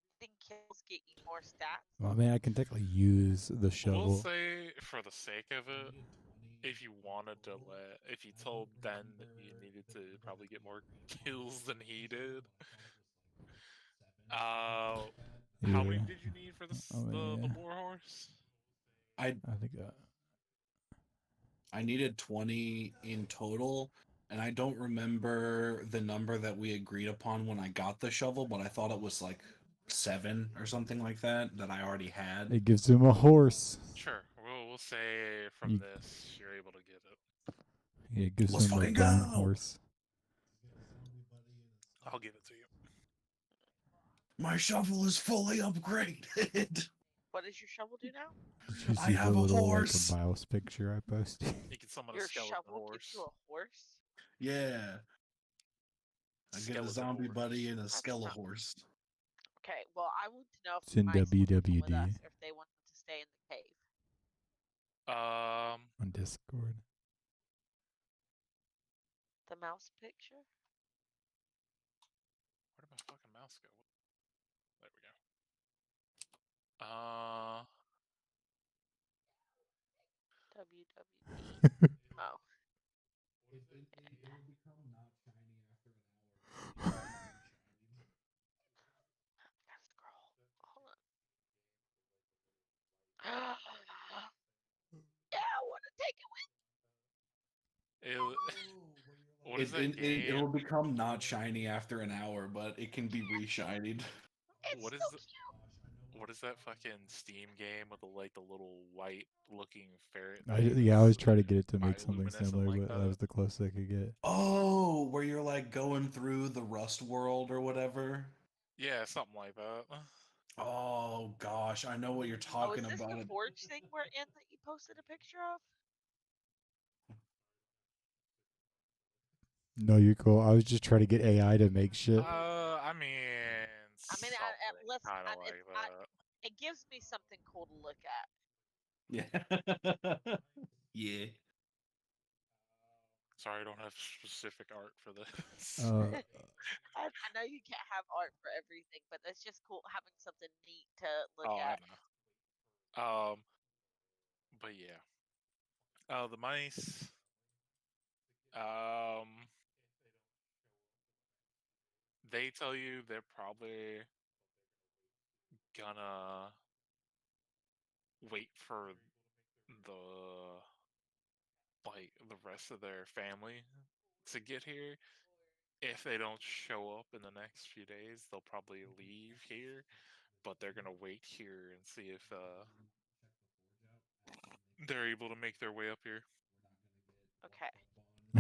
I think kills get you more stats. Well, I mean, I can technically use the We'll shovel. say for the sake of it, if you wanted to if you told Den that you needed to probably get more kills than he did, how many Yeah. did you need for I mean, the yeah. war horse? I I think. I needed 20 in total, and I don't remember the number that we agreed upon when I got the shovel, but I thought it was like 7 or something like that I already had. It gives him a horse. Sure, we'll say from You- this you're able to get it. Yeah, it gives Let's him a fucking bone go! horse. I'll give it to you. My shovel is fully upgraded. What does your shovel do now? Did you I see the have a little like horse. a mouse picture I posted? You can summon a Your skeleton shovel gives horse. you a horse? Yeah. I get a Skeleton zombie horse. buddy and a That's skele not- horse. Okay, well, I want to know if It's in the mice want to come with WWD. us or if they want to stay in the cave. On Discord. The mouse picture? Where did my fucking mouse go? There we go. WWD. Oh. Gotta scroll. Hold on. Yeah, I want to take it with. What is that game? It'll become not shiny after an hour, but it can be re-shinied. It's What is so the- cute. What is that fucking Steam game with the little white looking ferret? I thing always that's try to get it to make something bioluminescent similar, like but that was the closest I could get. Oh, where you're like going through the Rust world or whatever. Yeah, something like that. Oh gosh, I know what you're Oh, talking is this about. the forge thing we're in that you posted a picture of? No, you're cool. I was just trying to get AI to make shit. I mean, I mean, something listen, kind of like that. it gives me something cool to look at. Yeah. Yeah. Sorry, I don't have specific art for this. I know you can't have art for everything, but it's just cool having something neat to look Oh, I at. know. But yeah. The mice. They tell you they're probably gonna wait for the rest of their family to get here. If they don't show up in the next few days, they'll probably leave here, but they're gonna wait here and see if they're able to make their way up here. Okay.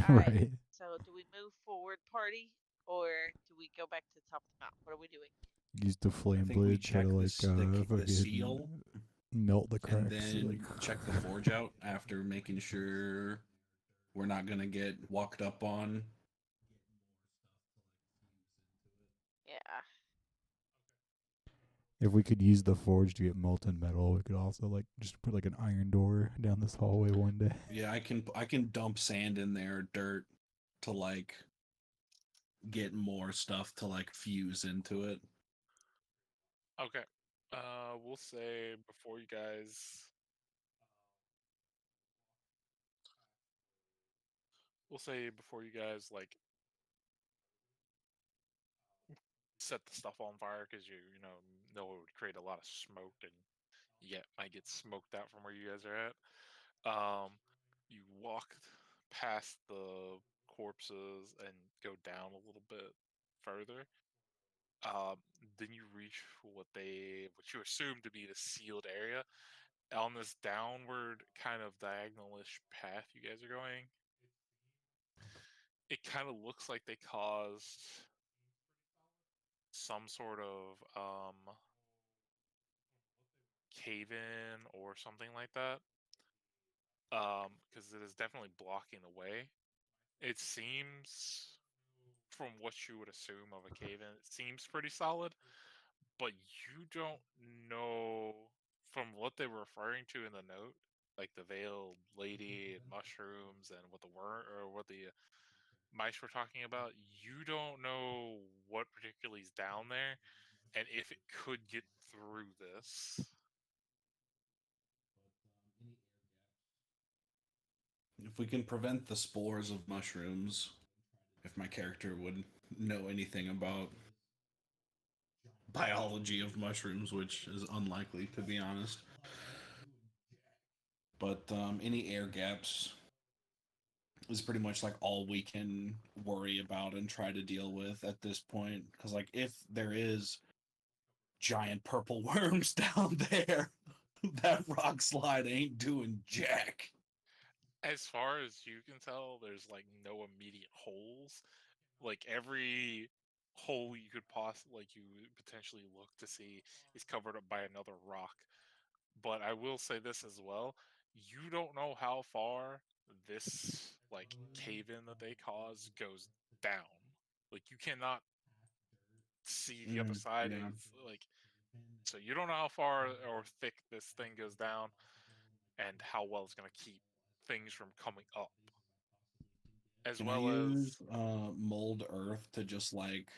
All right. Right. So, do we move forward, party, or do we go back to the top of the mountain? What are we doing? Use the flame think we blade, try check to the like the fucking seal melt the and cracks. then like, check the forge out after making sure we're not gonna get walked up on. Yeah. If we could use the forge to get molten metal, we could also like just put like an iron door down this hallway one day. Yeah, I can dump sand in there, dirt, to like get more stuff to like fuse into it. Okay. We'll say before you guys. We'll say before you guys like set the stuff on fire because you know it would create a lot of smoke and yet might get smoked out from where you guys are at. You walk past the corpses and go down a little bit further. Then you reach what you assume to be the sealed area. On this downward kind of diagonalish path you guys are going, it kind of looks like they caused some sort of cave in or something like that. Because it is definitely blocking the way. It seems, from what you would assume of a cave in, it seems pretty solid, but you don't know from what they were referring to in the note, like the veiled lady and mushrooms and what the worm or what the mice were talking about. You don't know what particularly is down there and if it could get through this. If we can prevent the spores of mushrooms, if my character would know anything about biology of mushrooms, which is unlikely to be honest. But any air gaps is pretty much like all we can worry about and try to deal with at this point. Because like if there is giant purple worms down there, that rock slide ain't doing jack. As far as you can tell, there's like no immediate holes. Like every hole you could potentially look to see is covered up by another rock. But I will say this as well: you don't know how far this like cave in that they cause goes down. Like you cannot see the other side. Yeah. It's like so you don't know how far or thick this thing goes down, and how well it's gonna keep things from coming up. As Can I well as use mold earth to just like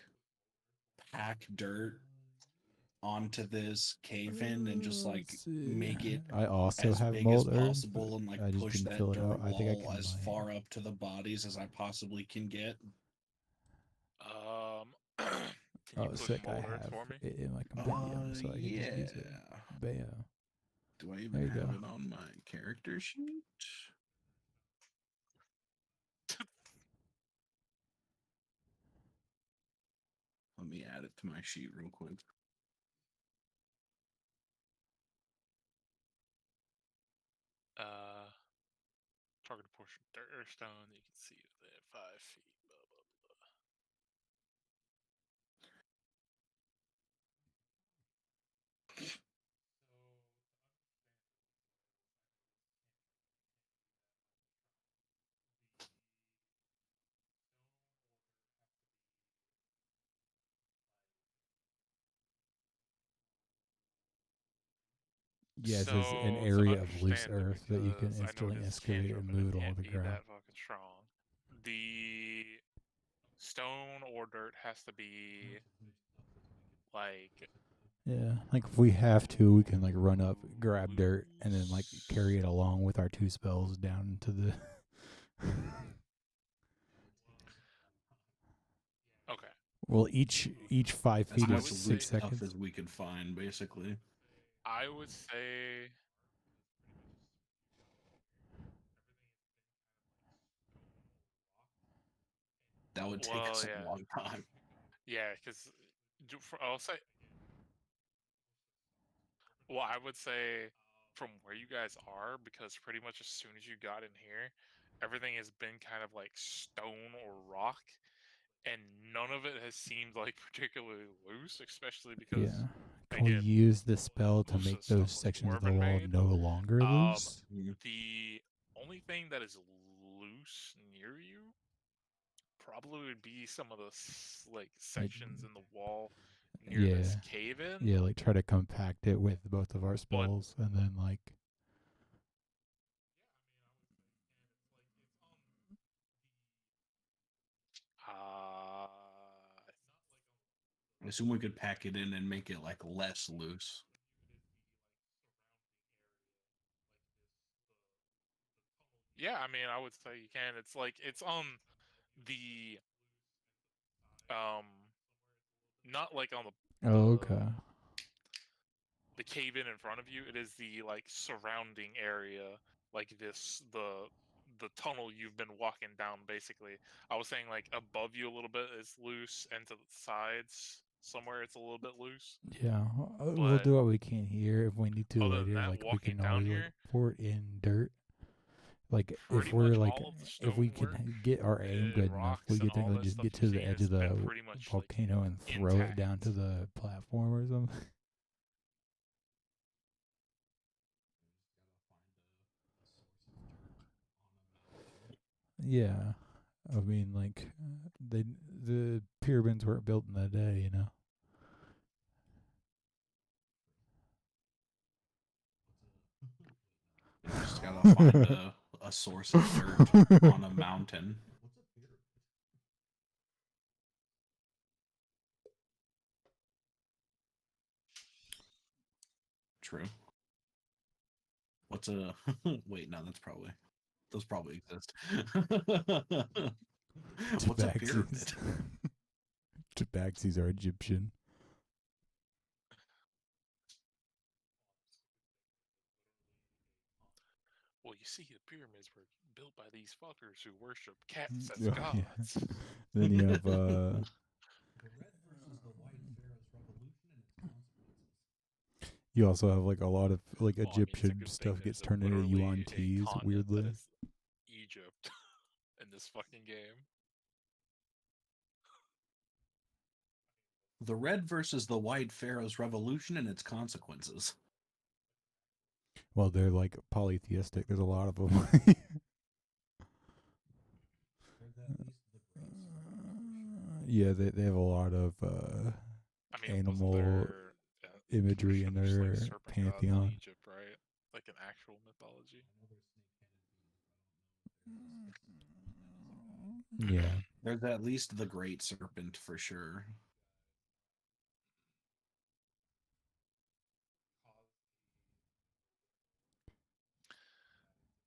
pack dirt onto this cave in and just like Let's see. make it I also as have big as mold earth. possible and like I just push didn't that fill it dirt out. I think I wall can as like. far up to the bodies as I possibly can get? can you Oh, push sick! I mold earth have for me? it in my compendium, so I can just use it. Yeah. Bam. Do I even There you have go. it on my character sheet? Let me add it to my sheet real quick. Target a portion of dirt or stone that you can see within 5 feet. Blah blah blah. Yeah, it says an So to area of loose understand it, earth that you can because I know instantly it is excavate cantrip and and it move it along can't the be ground. that fucking strong. The stone or dirt has to be like Yeah, like if we have to, we can like run up, grab dirt, and then like carry it along with our 2 spells down to the. okay. Well, each 5 As feet I is much would say loose 6 stuff seconds. as we could find, basically. I would say That would take well us a yeah. long time. Yeah, because I'll say well, I would say from where you guys are, because pretty much as soon as you got in here, everything has been kind of like stone or rock, and none of it has seemed like particularly loose, especially because Yeah. Can we again, use the spell to most of make the those stuff was sections of the dwarven wall made. no longer loose? The only thing that is loose near you probably would be some of the like Like, sections in the wall near this yeah. cave in. Yeah, like try to compact it with both of our But spells and then like. uh, I assume we could pack it in and make it like less loose. yeah, I mean, I would say you can. It's like it's on the um, not like on Oh, okay. the cave in front of you. It is the like surrounding area, like the tunnel you've been walking down. Basically, I was saying like above you a little bit is loose, and to the sides somewhere it's a little bit loose. Yeah, we'll But do what we can here. If we need to other than later, that, like we walking can down always like here, pour in dirt. Like pretty if we're much like, all of the if we can stonework, get our aim good enough, we rocks, and could all technically that just stuff get you've to the seen edge has of the been pretty much like volcano and throw it down to intact. the platform or something. Yeah, I mean, like the pyramids weren't built in a day, you know. We just gotta find a source of dirt on a mountain. True. What's a wait? No, that's probably those probably exist. What's a pyramid? Tabaxis are Egyptian. Well, you see, the pyramids were built by these fuckers who worship cats as Yeah. gods. Then you have you also have like a lot of like Well, I mean, it's a Egyptian good thing stuff gets there's turned into literally a UNTs continent that weirdly. is Egypt in this fucking game. The red versus the white Pharaoh's revolution and its consequences. Well, they're like polytheistic. There's a lot of them. Yeah, they have a lot of I mean, wasn't animal there imagery in just like their serpent gods in pantheon. Egypt, right? Like an actual mythology. Yeah. There's at least the great serpent for sure.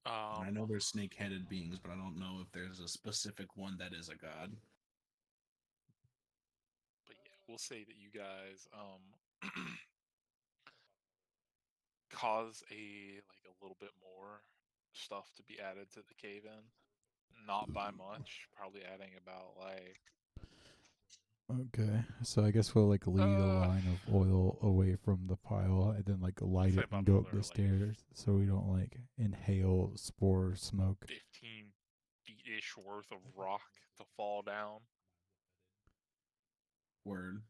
And I know there's snake-headed beings, but I don't know if there's a specific one that is a god. But yeah, we'll say that you guys cause a little bit more stuff to be added to the cave in. Not by much, probably adding about like Okay, so I guess we'll like lead a line of oil away from the pile and then like light say it and about go up another the stairs so we don't like inhale spore smoke. 15 feet-ish worth of rock to fall down. Word.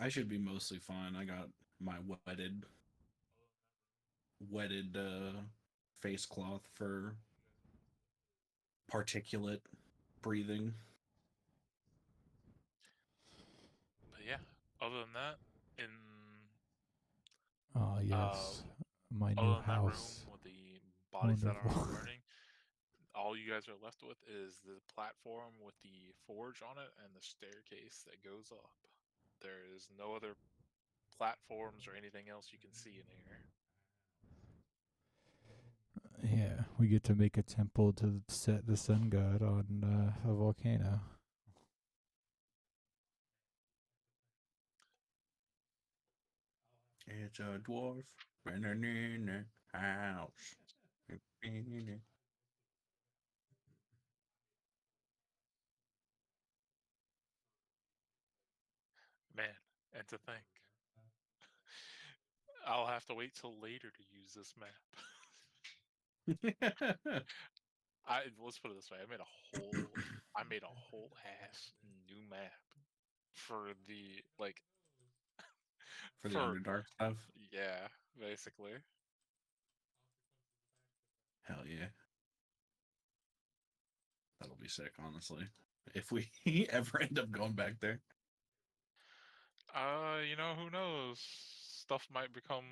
I should be mostly fine. I got my wetted face cloth for particulate breathing. But yeah, other than that, in Yes, my other new than that room house. with the bodies that Wonderful. are burning, all you guys are left with is the platform with the forge on it and the staircase that goes up. There is no other platforms or anything else you can see in here. Yeah, we get to make a temple to set the sun god on a volcano. It's a dwarf burning in a house. Man, and to think, I'll have to wait till later to use this map. Let's put it this way: I made a whole ass new map for the For the for Underdark stuff. yeah, basically. Hell yeah. That'll be sick, honestly. If we ever end up going back there. Who knows? Stuff might become,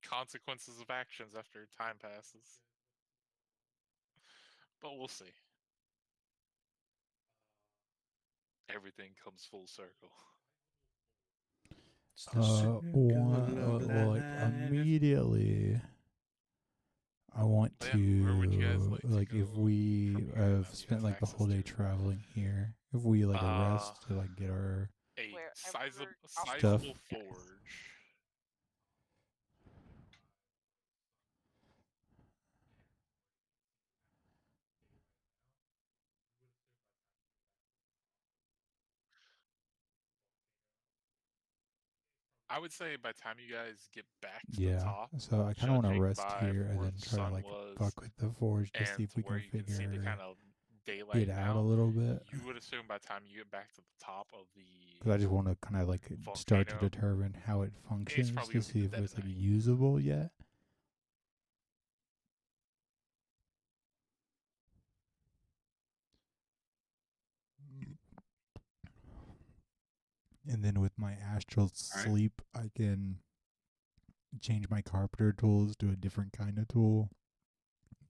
consequences of actions after time passes. But we'll see. Everything comes full circle. Like immediately, I want But yeah, where would you guys to like to if go we from here have now that you spent have like the whole access day to? traveling here, if we like rest to like get our A Wherever sizable stuff. forge. I would say by the time you guys get back to the Yeah, top, so I kind of want to judging rest by here from and where then the try to sun like was fuck with the forge to see and if to we where can you can see the figure kind of daylight it out a now, little bit. you would assume by the time you get back to the top of the Because I just want to kind of like start to volcano, determine how it it's functions probably to gonna be see the if dead it's of like night. usable yet. And then with my astral sleep, I can change my carpenter tools to a different kind of tool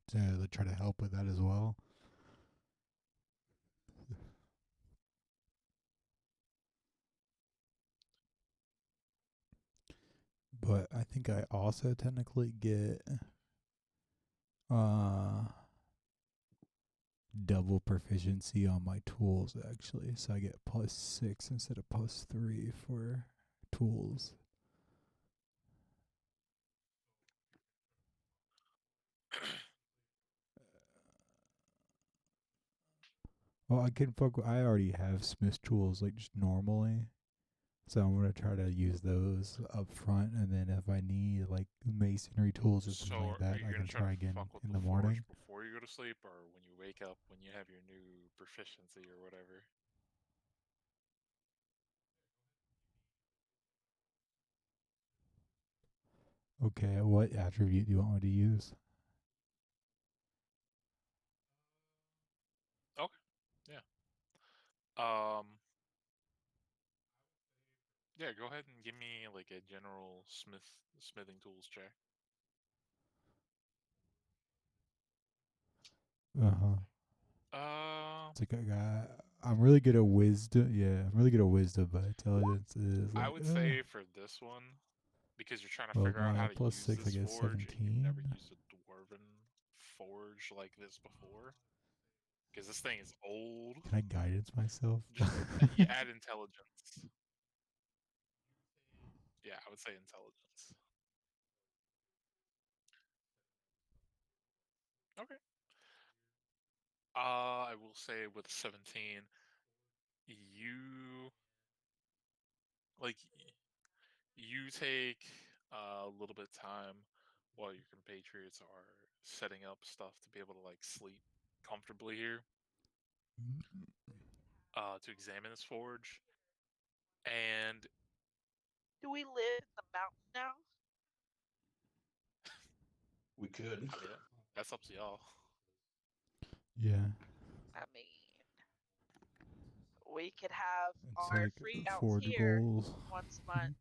to try to help with that as well. But I think I also technically get double proficiency on my tools actually, so I get +6 instead of +3 for tools. Well, I already have Smith's tools like just normally, so I'm gonna try to use those up front, and then if I need like masonry tools or something So, like are that, you I gonna can try try to again fuck with in the the forge morning. before you go to sleep, or when you wake up when you have your new proficiency or whatever? Okay, what attribute do you want me to use? Okay. Yeah. Um. Yeah. Go ahead and give me like a general smithing tools check. Uh-huh. Um. It's like I'm really good at wisdom. Yeah, I'm really good at wisdom, but intelligence is I like, would say for this one, because you're trying to well, figure out how my to use +6, I this guess forge and you've 17. never used a dwarven forge like this before, because this thing is old. Can I guidance myself? Just you add intelligence. Yeah, I would say intelligence. Okay. I will say with 17, you like you take a little bit of time while your compatriots are setting up stuff to be able to like sleep comfortably here, to examine this forge, and Do we live in the mountain now? We could. I mean that's up to y'all. Yeah, I mean, we could have it's our like free outs forge here goals. once a month.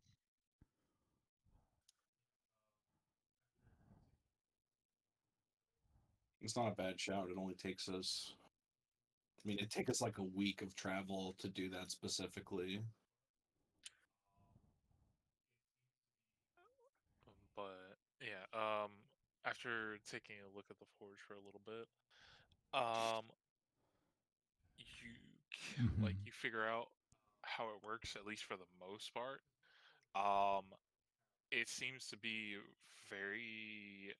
It's not a bad shout. It only takes us. I mean, it takes us like a week of travel to do that specifically. But yeah, after taking a look at the forge for a little bit, um, you like Mhm. you figure out how it works at least for the most part. Um, it seems to be very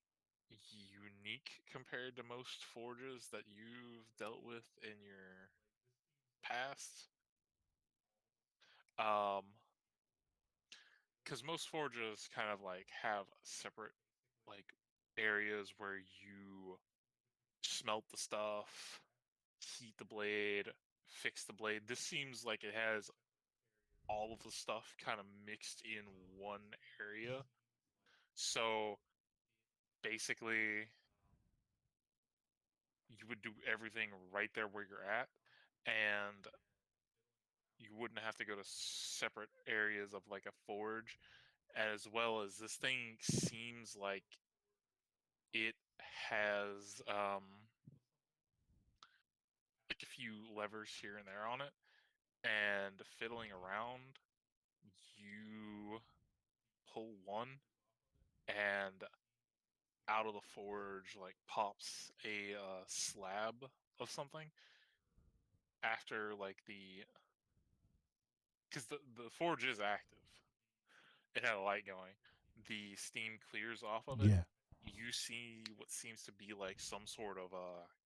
unique compared to most forges that you've dealt with in your past. Um, because most forges kind of like have separate like areas where you smelt the stuff, heat the blade, fix the blade. This seems like it has all of the stuff kind of mixed in one area. So basically, you would do everything right there where you're at, and you wouldn't have to go to separate areas of like a forge. As well as this thing seems like it has like a few levers here and there on it, and fiddling around, you pull one, and out of the forge like pops a slab of something after like the because the forge is active. It had a light going. The steam clears off of it. Yeah. You see what seems to be like some sort of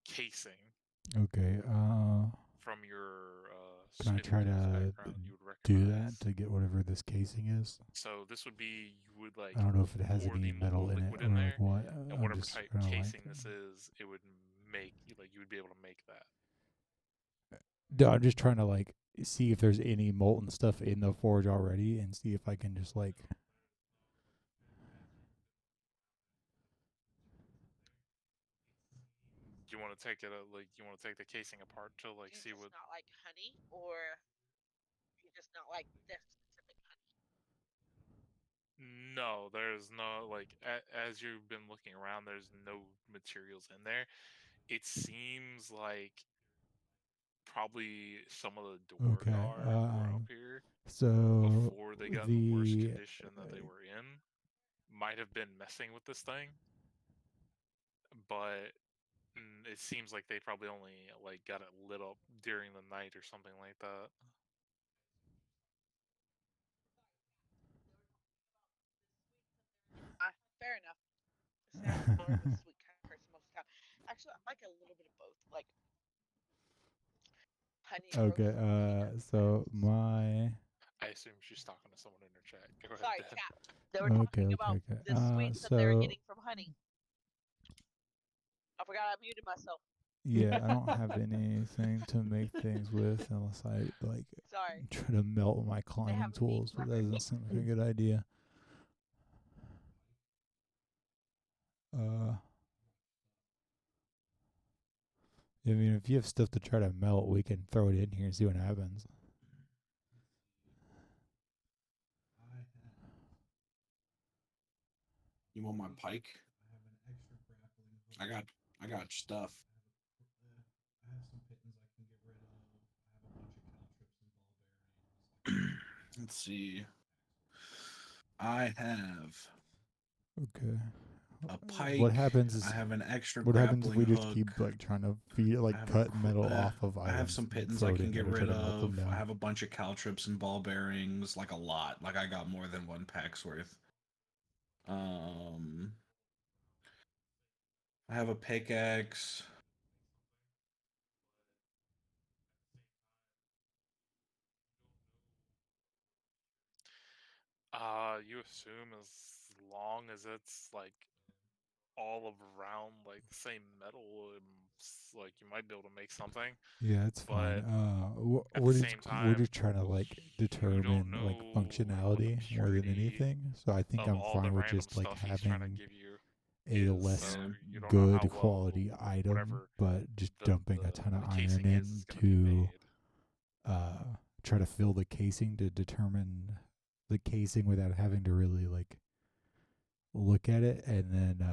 casing Okay. from your Can I smithing try tools to background you would do that recognize. to get whatever this casing is? So this would be you would I like don't know if it has pour any the metal molten in it liquid in or like there, what. and I'm whatever just type kind of like. casing this is, it would make like you would be able to make that. No, I'm just trying to like see if there's any molten stuff in the forge already, and see if I can just like. You want to take it like you want to take the casing apart to like Do you see just what. not like honey, or you just not like this specific honey? No, there's no like as you've been looking around, there's no materials in there. It seems like probably some of the Okay. Duergar who are up here So before they got in the worst the condition that they were in might have been messing with this thing, but It seems like they probably only like got it lit up during the night or something like that. Fair enough. See, I'm more of a sweet kind of person most of the time. Actually, I like a little bit of both. Like honey Okay, roast peanuts. so my I assume she's talking to someone in her chat. Go ahead, Sorry, Dan. chat. They were okay, talking okay, about okay. the sweets that they're So getting from honey. I forgot I muted myself. yeah, I don't have anything to make things with unless I like Sorry. try to melt my They climbing have a meat tools, but that record. doesn't seem like a good idea. I mean, if you have stuff to try to melt, we can throw it in here and see what happens. You want my pike? I got stuff. I have some pittons I can get rid of. I have a bunch of caltrips and ball bearings. Let's see. I have Okay. a pike. What happens is I have an extra what happens if grappling we just hook. keep like trying to feed I like have cut metal off of I have items some and pittons throw I it can in get there to try rid to melt them of. down? I have a bunch of caltrips and ball bearings, like a lot. Like I got more than one pack's worth. I have a pickaxe. You assume as long as it's like all around like the same metal, like you might be able to make something. Yeah, it's fine. But at the We're just same time, trying to like you don't determine like know like what the functionality more than purity anything. So I think of I'm all the fine with random just like stuff he's trying to having give you a is. So less you don't know how good well quality item, whatever but just dumping a ton of the iron casing in is going to be to made. try to fill the casing to determine the casing without having to really like look at it, and then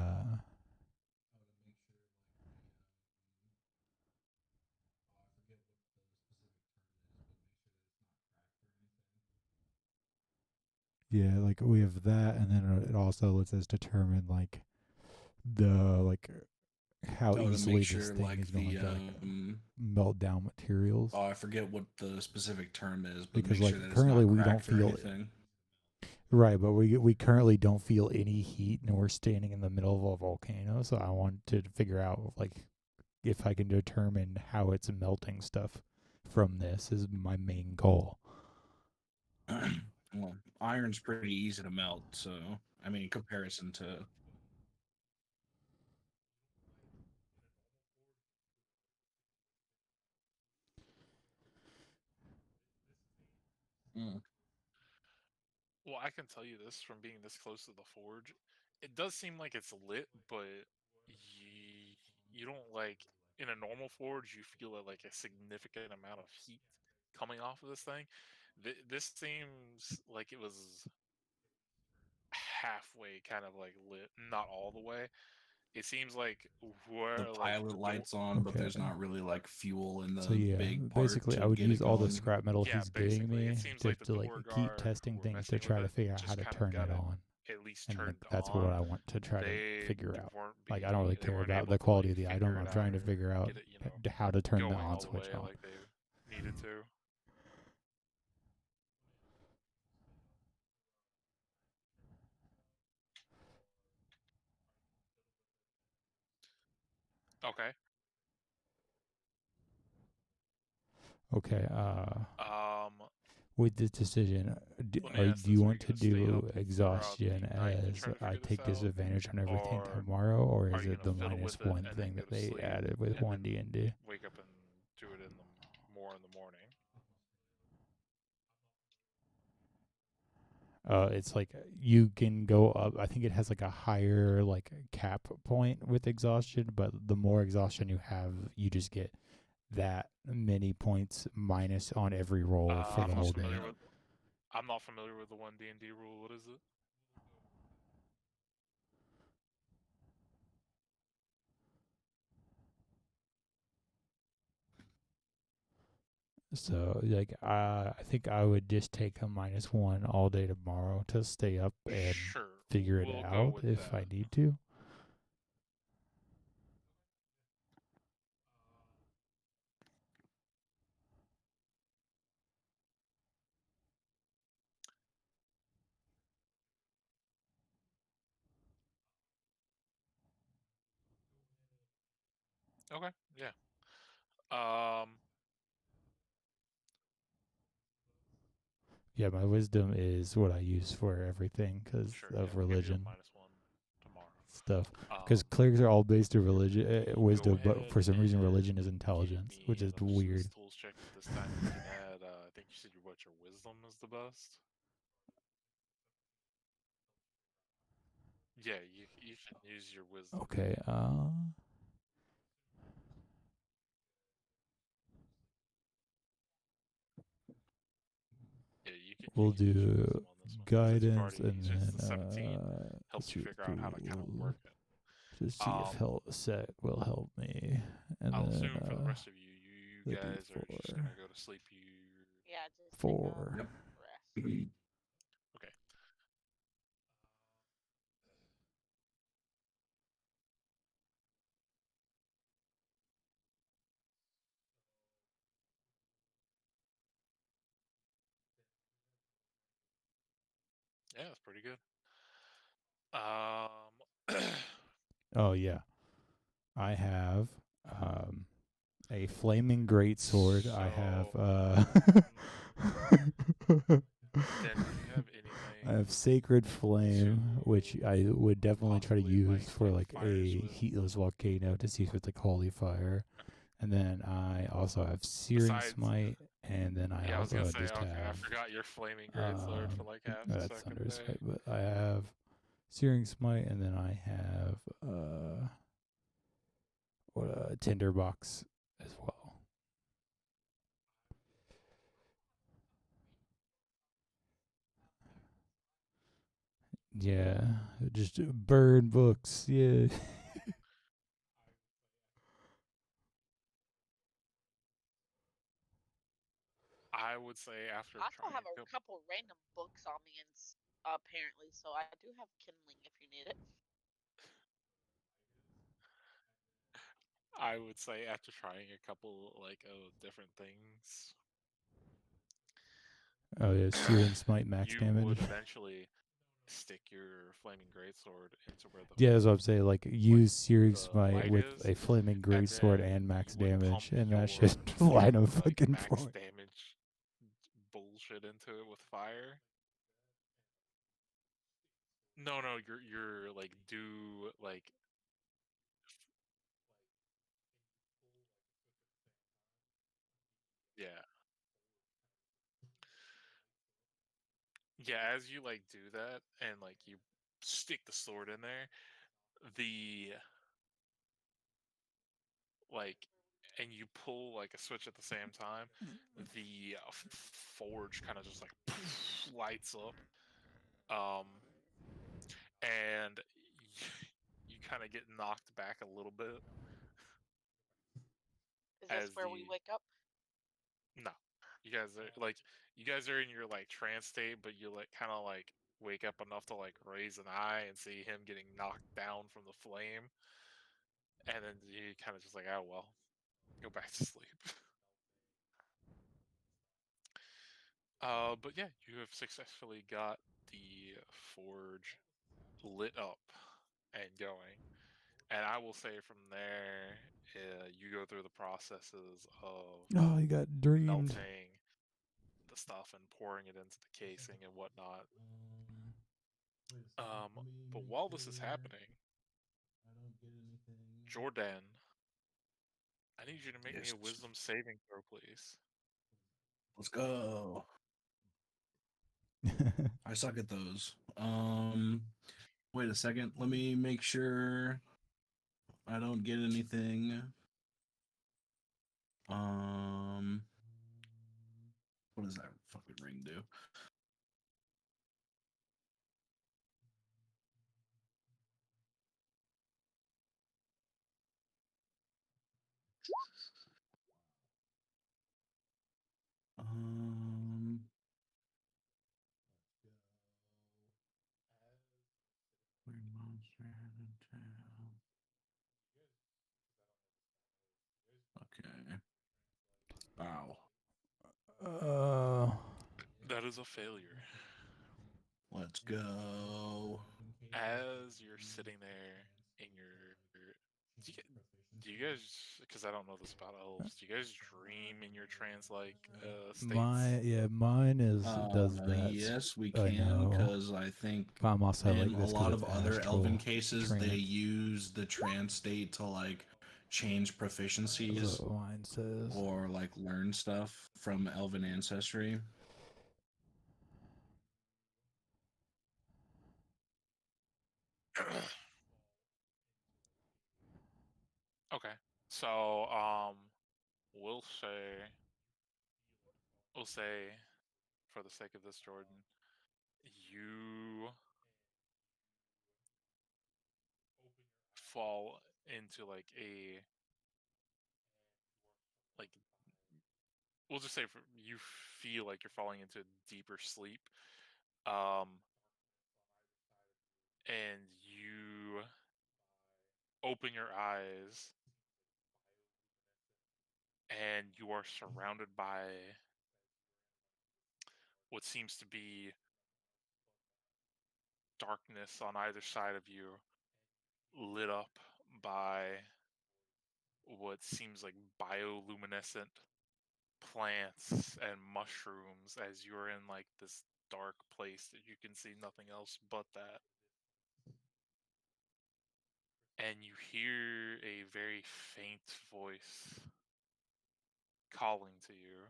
yeah, like we have that, and then it also lets us determine like the like how To easily make this sure thing is like going the to like melt down materials. oh, I forget what the specific term is, but Because make sure like that it's currently not we don't cracked or feel anything. right, but we currently don't feel any heat, and we're standing in the middle of a volcano. So I want to figure out like if I can determine how it's melting stuff from this is my main goal. Well, iron's pretty easy to melt, so I mean, in comparison to Well, I can tell you this from being this close to the forge. It does seem like it's lit, but you don't like in a normal forge. You feel like a significant amount of heat coming off of this thing. This seems like it was halfway, kind of like lit, not all the way. It seems like the where like pilot the lights on, but Okay. there's not really like fuel in So the yeah, big part basically I to would get use it all the going. scrap metal yeah, he's giving basically it me seems like the to like door keep guard testing who were things to messing with try to it figure out how just to kind of turn got it it on. at least And like turned that's on. what I want to try to They figure out. weren't Like I don't really they care weren't about able the to quality like of the figure item. I'm it out trying to or figure out get it how to turn the going on all the switch way on. like they needed to. Okay. Okay. Um, With this decision, let me ask do you this: Are you want to gonna stay up do throughout the exhaustion night to as try to I figure this take out, disadvantage on everything or tomorrow, or are is you it gonna the fiddle with it -1 and then thing go that to they sleep added with and then 1D&D? wake up and do it in the more in the morning? It's like you can go up. I think it has like a higher like cap point with exhaustion, but the more exhaustion you have, you just get that many points minus on every roll for I'm the not whole day. familiar with. I'm not familiar with the one D&D rule. What is it? So like I think I would just take a -1 all day tomorrow to stay up and Sure, figure it we'll go out with if I that. need to. Okay, yeah. Um, Yeah, my wisdom is what I use for everything because sure. Yeah, of we'll give you a religion -1 tomorrow. stuff. Because clerics are all based on religion, Go wisdom, but ahead for some reason, and religion is give intelligence, which me is an weird. tools check. This time you can add. I think you said your wisdom is the best. Yeah, you can use your wisdom. Okay. Yeah, We'll you can use your do wisdom on this one since you've guidance already and since then the 17 helped you see figure out how to kind of work it. to see if help set will help me, and I'll then assume for the rest of you, you the guys are just D4 gonna go to sleep. Yeah, just take a 4. Yep. rest. Okay. Yeah, that's pretty good. Oh yeah, I have a flaming greatsword. I have Dan, do you have anything? I have sacred flame, which I would definitely try to possibly use for light like fires a with? heatless volcano to see if it's like holy fire. And then I also have searing Besides, smite, and then I yeah, I was gonna also say, just okay, I have forgot your flaming greatsword for like half a that's second under there. smite, but I have searing smite, and then I have tinderbox as well. Yeah, just burn books. Yeah. I would say after I also trying have a a couple, couple random books on me, and apparently, so I do have kindling if you need it. I would say after trying a couple like different things, Oh yeah, searing smite max you damage. would eventually stick your flaming greatsword into where Yeah, that's what I'm saying. Like use searing the smite light with is, a flaming and greatsword then and max you would pump damage, and that your should line up like fucking max point. damage bullshit into it with fire. No, no, you're like do like yeah. Yeah, as you like do that and like you stick the sword in there, the like and you pull like a switch at the same time, the forge kind of just like lights up. Um and you kind of get knocked back a little bit Is this as where we the wake up? no. You guys are in your like trance state, but you like kind of like wake up enough to like raise an eye and see him getting knocked down from the flame, and then you kind of just like, oh well, go back to sleep. But yeah, you have successfully got the forge lit up and going. And I will say from there, you go through the processes of Oh, you got dreamed. melting the stuff and pouring it into the casing and whatnot. But while this is happening, Jordan, I need you to make me Yes. a wisdom saving throw, please. Let's go. I suck at those. Wait a second. Let me make sure I don't get anything. Um, what does that fucking ring do? Um, weird monster head and tail. Okay. Wow. Uh, That is a failure. Let's go. As you're sitting there in your, Do you guys? Because I don't know this about elves. Do you guys dream in your trance-like states? Mine does that. Yes, we I can, know. because I think I'm also in like a this 'cause lot it's of other astral elven cases, they trance. use the trance state to like change That's proficiencies what mine says. or like learn stuff from elven ancestry. Okay. So, we'll say, we'll say, for the sake of this, Jordan, you fall into like a like we'll just say you feel like you're falling into deeper sleep, and you open your eyes and you are surrounded by what seems to be darkness on either side of you, lit up by what seems like bioluminescent plants and mushrooms as you're in like this dark place that you can see nothing else but that. And you hear a very faint voice calling to you.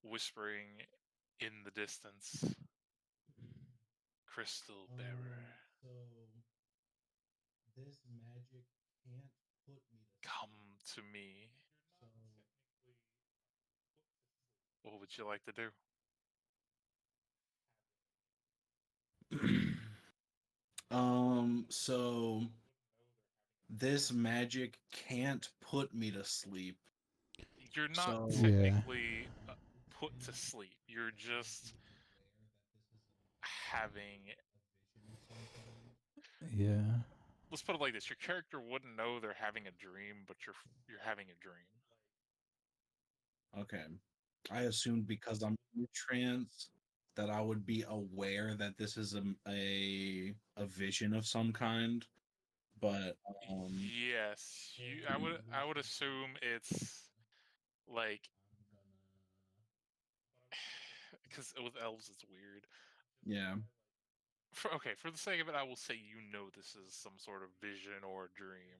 Whispering in the distance, Crystal Bearer, So this magic can't put me to come sleep. to me. So What would you like to do? So this magic can't put me to sleep. You're not So technically put to sleep. You're just having. Yeah. Let's put it like this: your character wouldn't know they're having a dream, but you're having a dream. okay, I assumed because I'm in trance that I would be aware that this is a vision of some kind, but Yes, I would assume it's like because with elves it's weird. yeah. For the sake of it, I will say you know this is some sort of vision or dream.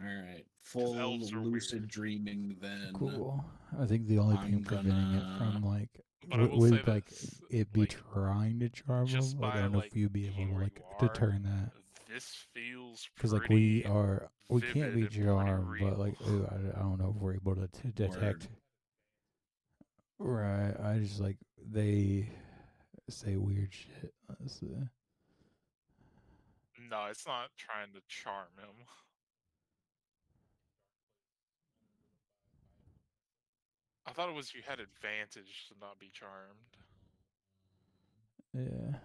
All right, Because full elves are lucid weird. dreaming. Then Cool. I think the only thing I'm preventing it from gonna. like But I will say would like this, it be like trying to charm just them. Like I by don't know like if you'd be able being to where like you are, determine that. this feels Because like pretty we can't vivid be and pretty charmed, but like real. I don't know if we're able to detect. Right. I just like they say weird shit. Honestly. No, it's not trying to charm him. I thought it was you had advantage to not be charmed. Yeah.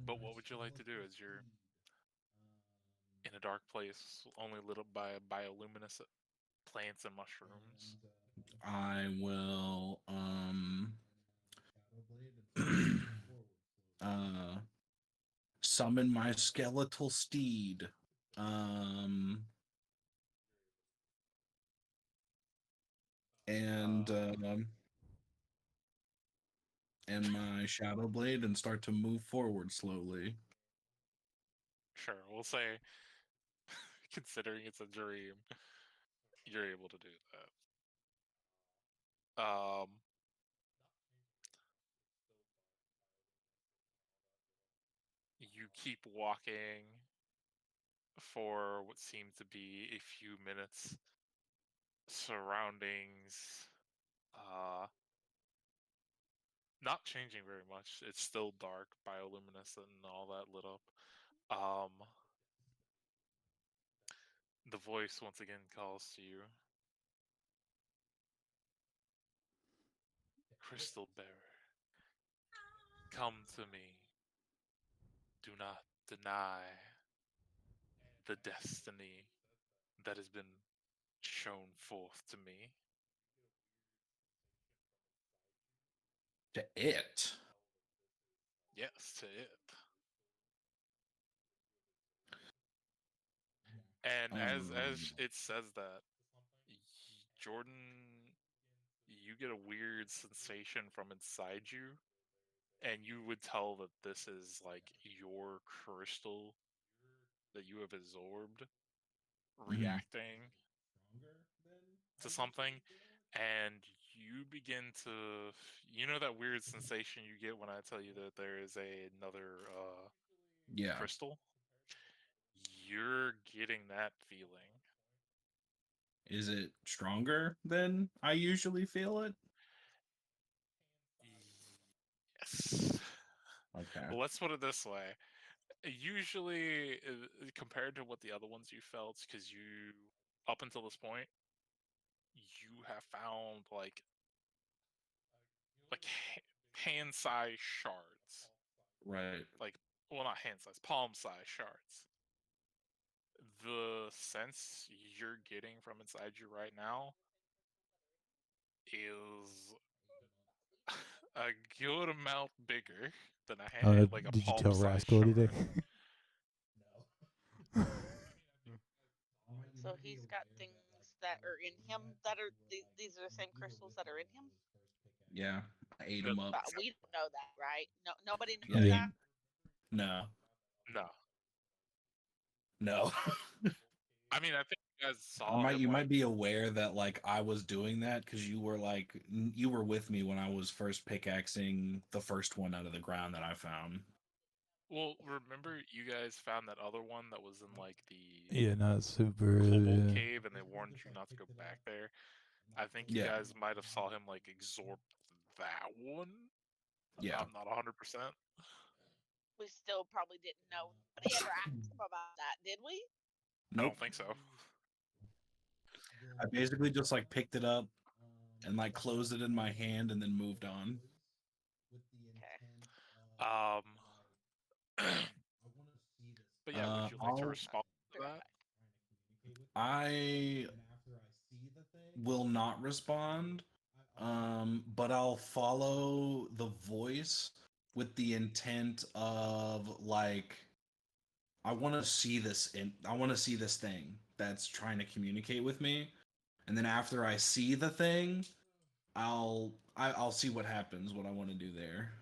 But what would you like to do as you're in a dark place only lit up by bioluminescent plants and mushrooms? I will uh summon my skeletal steed. Um and and my shadow blade and start to move forward slowly. Sure, we'll say, considering it's a dream, you're able to do that. You keep walking for what seemed to be a few minutes. Surroundings, uh, not changing very much. It's still dark, bioluminescent, and all that lit up. Um, the voice once again calls to you, Crystal Bearer, come to me. Do not deny the destiny that has been shown forth to me. To it. Yes, to it. And as it says that, Jordan, you get a weird sensation from inside you, and you would tell that this is like your crystal that you have absorbed reacting to something, and you begin to, you know, that weird sensation you get when I tell you that there is another Yeah. crystal. You're getting that feeling. Is it stronger than I usually feel it? Yes. Okay. Let's put it this way. Usually, compared to what the other ones you felt, because you, up until this point, you have found like hand size shards. Right. Like, well, not hand size, palm size shards. The sense you're getting from inside you right now is a good amount bigger than a hand, like a Did you palm tell size Rascal shard. today? So he's got things that are in him that are these are the same crystals that are in him. Yeah. I ate The- them up. But we don't know that, right? No, nobody knows Yeah. Yeah. that. No. No, No. I mean, I think you guys I saw might him. you like, might be aware that like I was doing that because you were like you were with me when I was first pickaxing the first one out of the ground that I found. Well, remember you guys found that other one that was in like the Yeah, not super. cobalt cave, and they warned you not to go back there. I think you Yeah. guys might have saw him like absorb that one. Yeah. I'm not 100%. We still probably didn't know. Nobody ever asked him about that, did we? I Nope. don't think so. I basically just like picked it up and like closed it in my hand and then moved on. Okay. Um, but yeah, would you like to I'll respond to Be right that? back. I will not respond. But I'll follow the voice with the intent of like I want to see this I want to see this thing that's trying to communicate with me. And then after I see the thing, I'll see what happens, what I want to do there.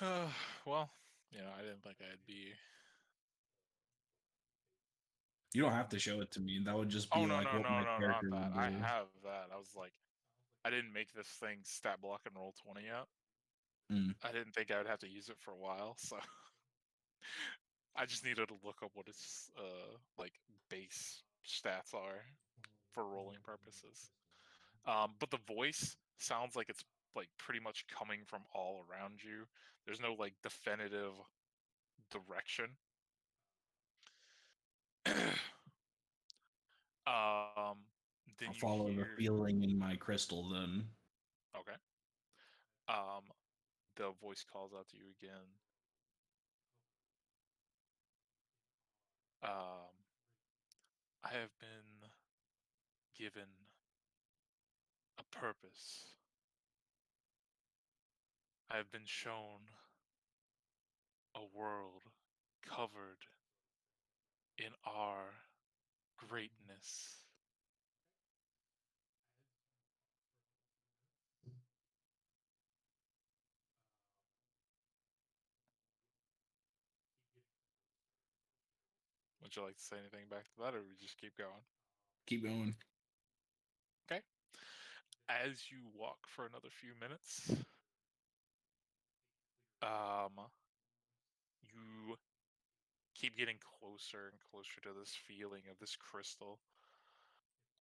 Uh, well, I didn't think I'd be. You don't have to show it to me. That would just Oh be no like no what no my no not character that. would I do. have that. I was like, I didn't make this thing stat block and roll 20 yet. Mm. I didn't think I would have to use it for a while, so I just needed to look up what its like base stats are for rolling purposes. But the voice sounds like it's like pretty much coming from all around you. There's no like definitive direction. Then I'll you follow the hear, feeling in my crystal then. okay. Um, the voice calls out to you again. I have been given a purpose. I have been shown a world covered in our greatness. Would you like to say anything back to that, or we just keep going? Keep going. Okay. As you walk for another few minutes, you keep getting closer and closer to this feeling of this crystal.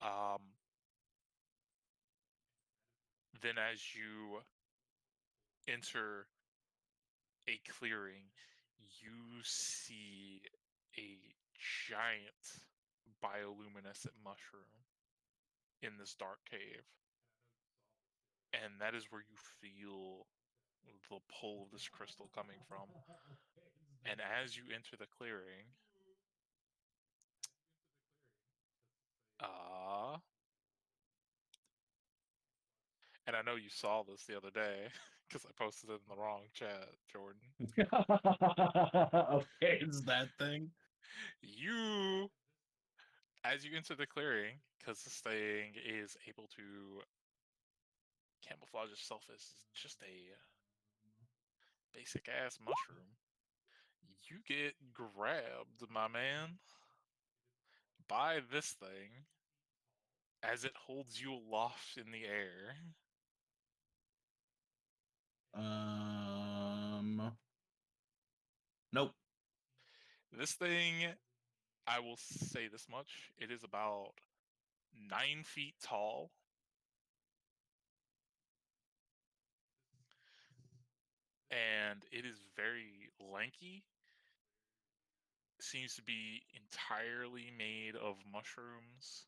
Um, then as you enter a clearing, you see a giant bioluminescent mushroom in this dark cave. And that is where you feel the pull of this crystal coming from. And as you enter the clearing, and I know you saw this the other day because I posted it in the wrong chat, Jordan. Okay, it's that thing. You, as you enter the clearing, because this thing is able to camouflage itself as just a basic ass mushroom, you get grabbed, my man, by this thing as it holds you aloft in the air. Nope. This thing, I will say this much, it is about 9 feet tall. And it is very lanky. Seems to be entirely made of mushrooms.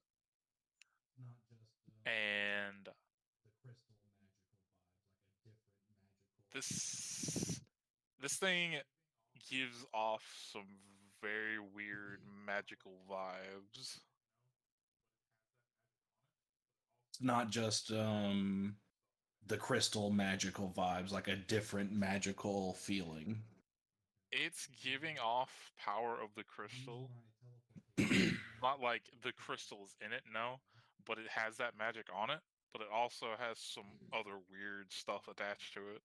It's not just And the crystal magical vibes, like a different magical. this thing gives off some very weird magical vibes. It's not just the crystal magical vibes, like a different magical feeling. It's giving off power of the Use crystal. my teleportation. Not like the crystal is in it, no, but it has that magic on it. But it also has some other weird stuff attached to it.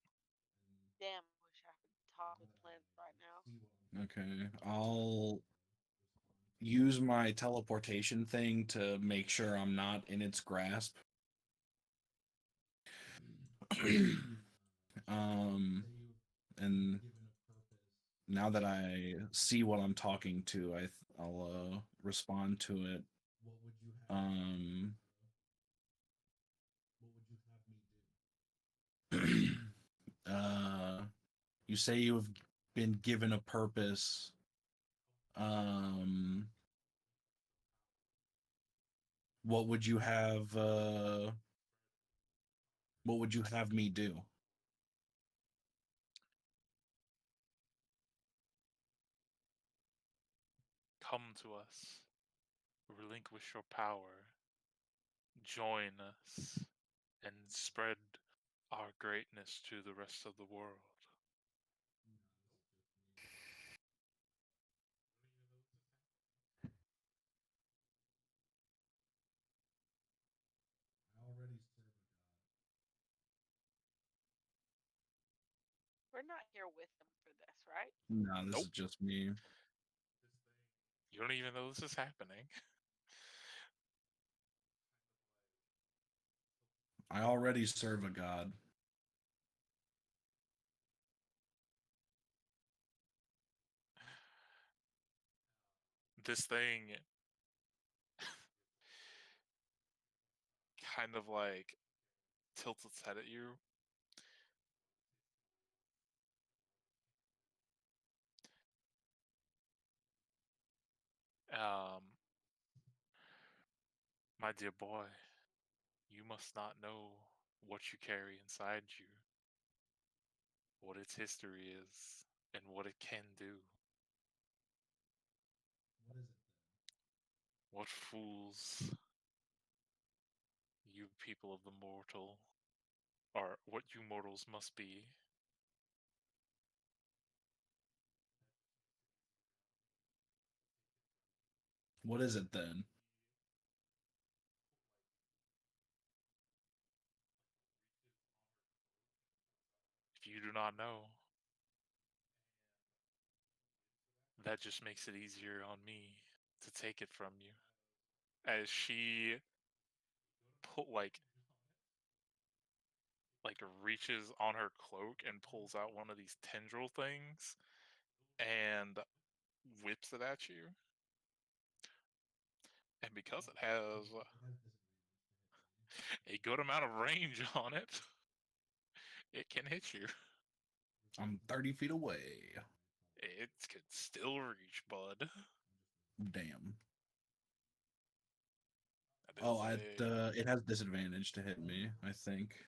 Damn, I wish I could talk with plants right now. Okay, I'll use my teleportation thing to make sure I'm not in its grasp. And now that I see what I'm talking to, I'll respond to it. What would you have? What would you have me do? You say you have been given a purpose. What would you have? What would you have me do? Come to us. Relinquish your power. Join us and spread our greatness to the rest of the world. I already serve a god. We're not here with them for this, right? No, this Nope. is just me. You don't even know this is happening. I already serve a god. This thing kind of like tilts its head at you. My dear boy, you must not know what you carry inside you, what its history is, and what it can do. What is it then? What fools you people of the mortal, or what you mortals must be. What is it then? If you do not know, that just makes it easier on me to take it from you. As she put reaches on her cloak and pulls out one of these tendril things and whips it at you. And because it has It has disadvantage to hit me. a good amount of range on it, it can hit you. I'm 30 feet away. It could still reach, bud. Damn. That Oh, is it has disadvantage to hit me, I think.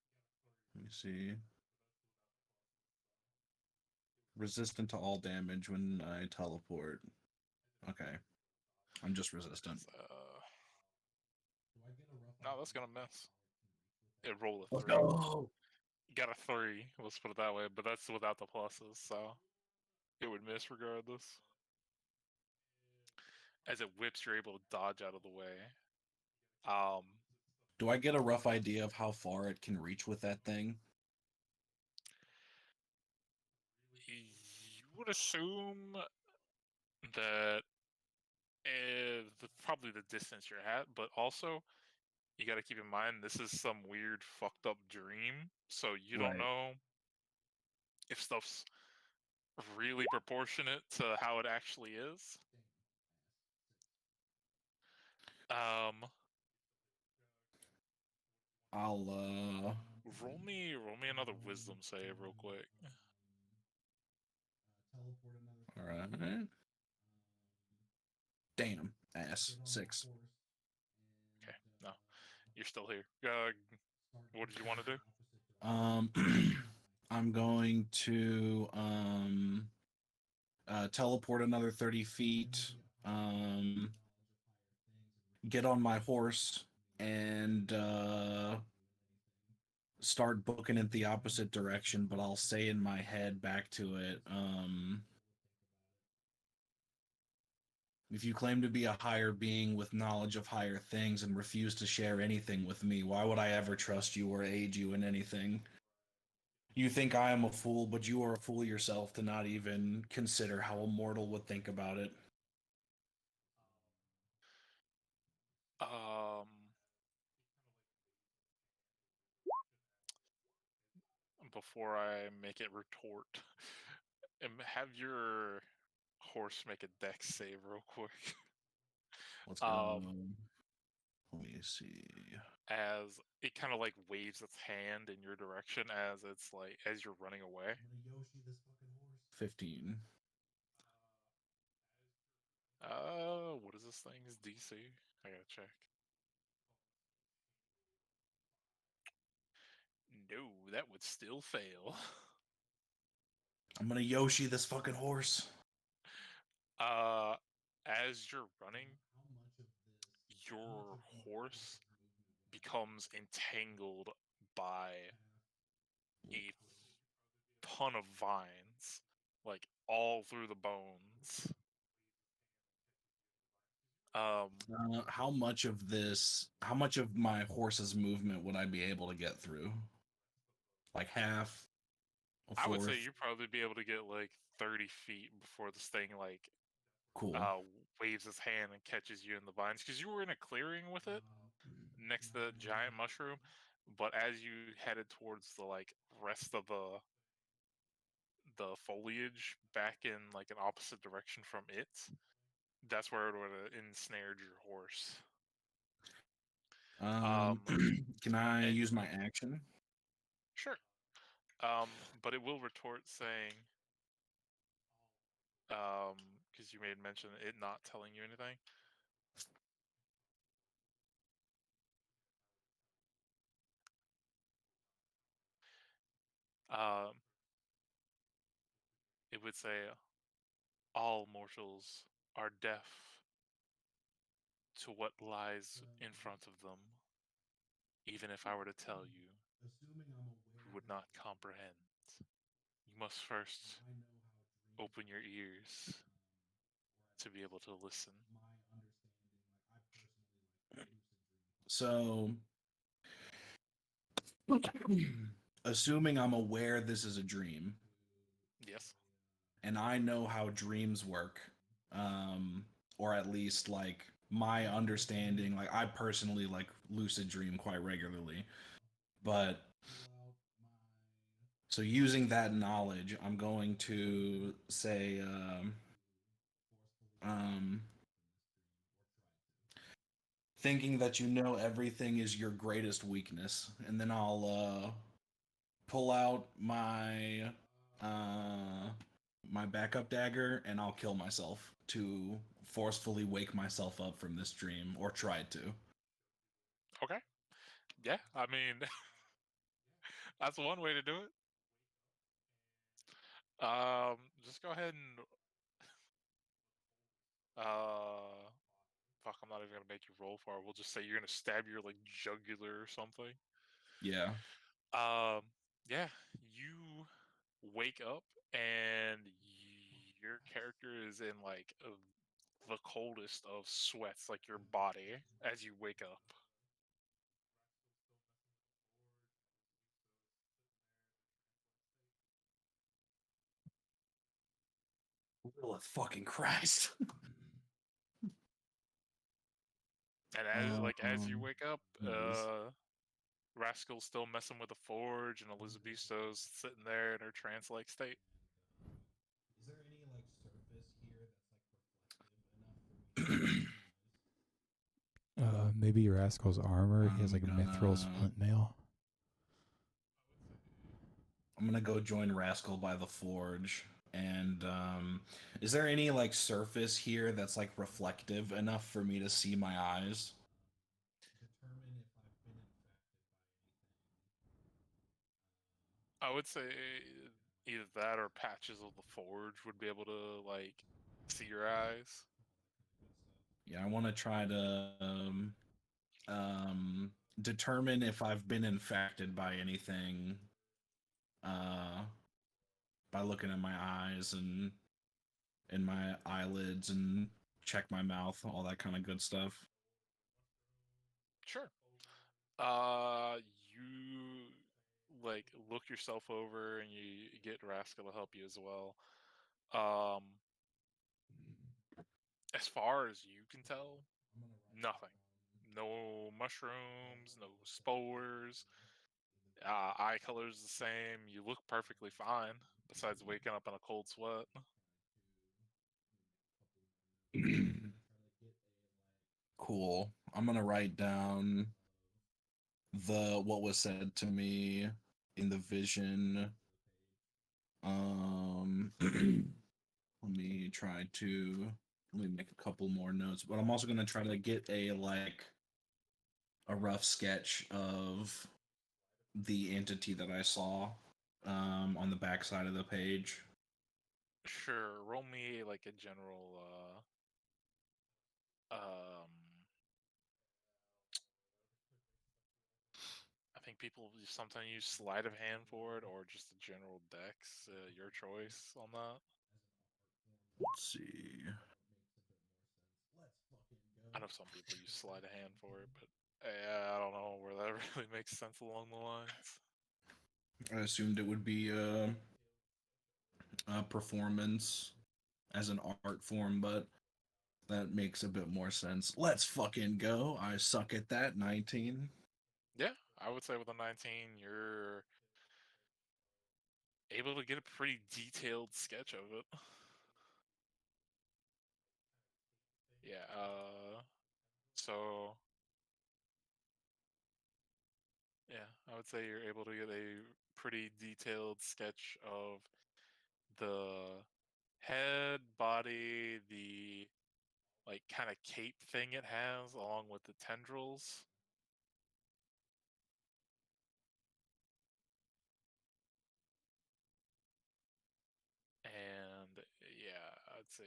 Let me see. Resistant to all damage when I teleport. Okay. I'm just resistant. Do I get a rough No, idea that's gonna of how miss. far it can reach with that? It rolled a Let's 3. go! You got a 3, let's put it that way, but that's without the pluses, so it would miss regardless. As it whips, you're able to dodge out of the way. Do I get a rough idea of how far it can reach with that thing? You would assume that probably the distance you're at, but also you got to keep in mind this is some weird fucked up dream, so you don't Right. know if stuff's really proportionate to how it actually is. I'll Roll me another wisdom save real quick. Teleport another. all right. Damn, ass. Get on my 6. horse Okay, and, no, you're still here. What did you want to do? I'm going to teleport another 30 feet. Get on my horse and start booking it the opposite direction, but I'll say in my head back to it, if you claim to be a higher being with knowledge of higher things and refuse to share anything with me, why would I ever trust you or aid you in anything? You think I am a fool, but you are a fool yourself to not even consider how a mortal would think about it. Before I make it retort, have your horse make a dex save real quick. Let's go. Let me see. As it kind of like waves its hand in your direction as it's like as you're running away. I'm gonna Yoshi this fucking horse. 15. What is this thing's DC? I gotta check. No, that would still fail. I'm gonna Yoshi this fucking horse. As you're running, How much of this? your horse becomes entangled by a ton of vines, like all through the bones. How much of this? How much of my horse's movement would I be able to get through? Like half, a I would say fourth. you'd probably be able to get like 30 feet before this thing like Cool. waves its hand and catches you in the vines, because you were in a clearing with it next to the giant mushroom, but as you headed towards the like rest of the foliage back in like an opposite direction from it, that's where it would have ensnared your horse. Can I and use my action? Sure. But it will retort saying, because you made mention of it not telling you anything. Um, it would say, all mortals are deaf to what lies in front of them. Even if I were to tell you, Assuming I'm aware. you would not comprehend. You must first I know how dreams open your ears or to be able to listen. my understanding, like I personally like lucid dream. So, assuming I'm aware this is a dream, Yes. and I know how dreams work, or at least like my understanding, like I personally like lucid dream quite regularly, but so using that knowledge, I'm going to say, um, thinking that you know everything is your greatest weakness, and then I'll pull out my backup dagger and I'll kill myself to forcefully wake myself up from this dream, or try to. Okay. Yeah, I mean, that's one way to do it. gonna make you roll for it. We'll just say you're gonna stab your like jugular or something. Yeah. Yeah, you wake up and your character is in like the coldest of sweats, like your body, as you wake up. Oh, fucking Christ. And as you wake up, Yes. Rascal's still messing with the forge, and Elizabetha's sitting there in her trance-like state. Is there any like surface here that's like reflective enough for me to see my eyes? Maybe Rascal's armor. He has I'm like a mithril splint mail. I'm gonna go join Rascal by the forge. And is there any like surface here that's like reflective enough for me to see my eyes? Determine if I've been infected by anything. I would say either that or patches of the forge would be able to like see your eyes. Yeah, I want to try to determine if I've been infected by anything uh, by looking at my eyes and in my eyelids and check my mouth, all that kind of good stuff. Sure. You like look yourself over and you get Rascal to help you as well. Um, as far as you can tell, nothing. No mushrooms, no spores. Eye color's the same. You look perfectly fine, besides waking up in a cold sweat. Cool. I'm gonna write down what was said to me in the vision. Let me make a couple more notes, but I'm also gonna try to get a rough sketch of the entity that I saw on the back side of the page. Sure, roll me like a general I think people sometimes use sleight of hand for it or just a general dex. Your choice on that. Let's see. I know some people use sleight of hand for it, but I don't know where that really makes sense along the lines. I assumed it would be a performance as an art form, but that makes a bit more sense. Let's fucking go. I suck at that. 19. Yeah, I would say with a 19, you're able to get a pretty detailed sketch of it. Yeah, so yeah, I would say you're able to get a pretty detailed sketch of the head, body, the like kind of cape thing it has, along with the tendrils. And yeah, I'd say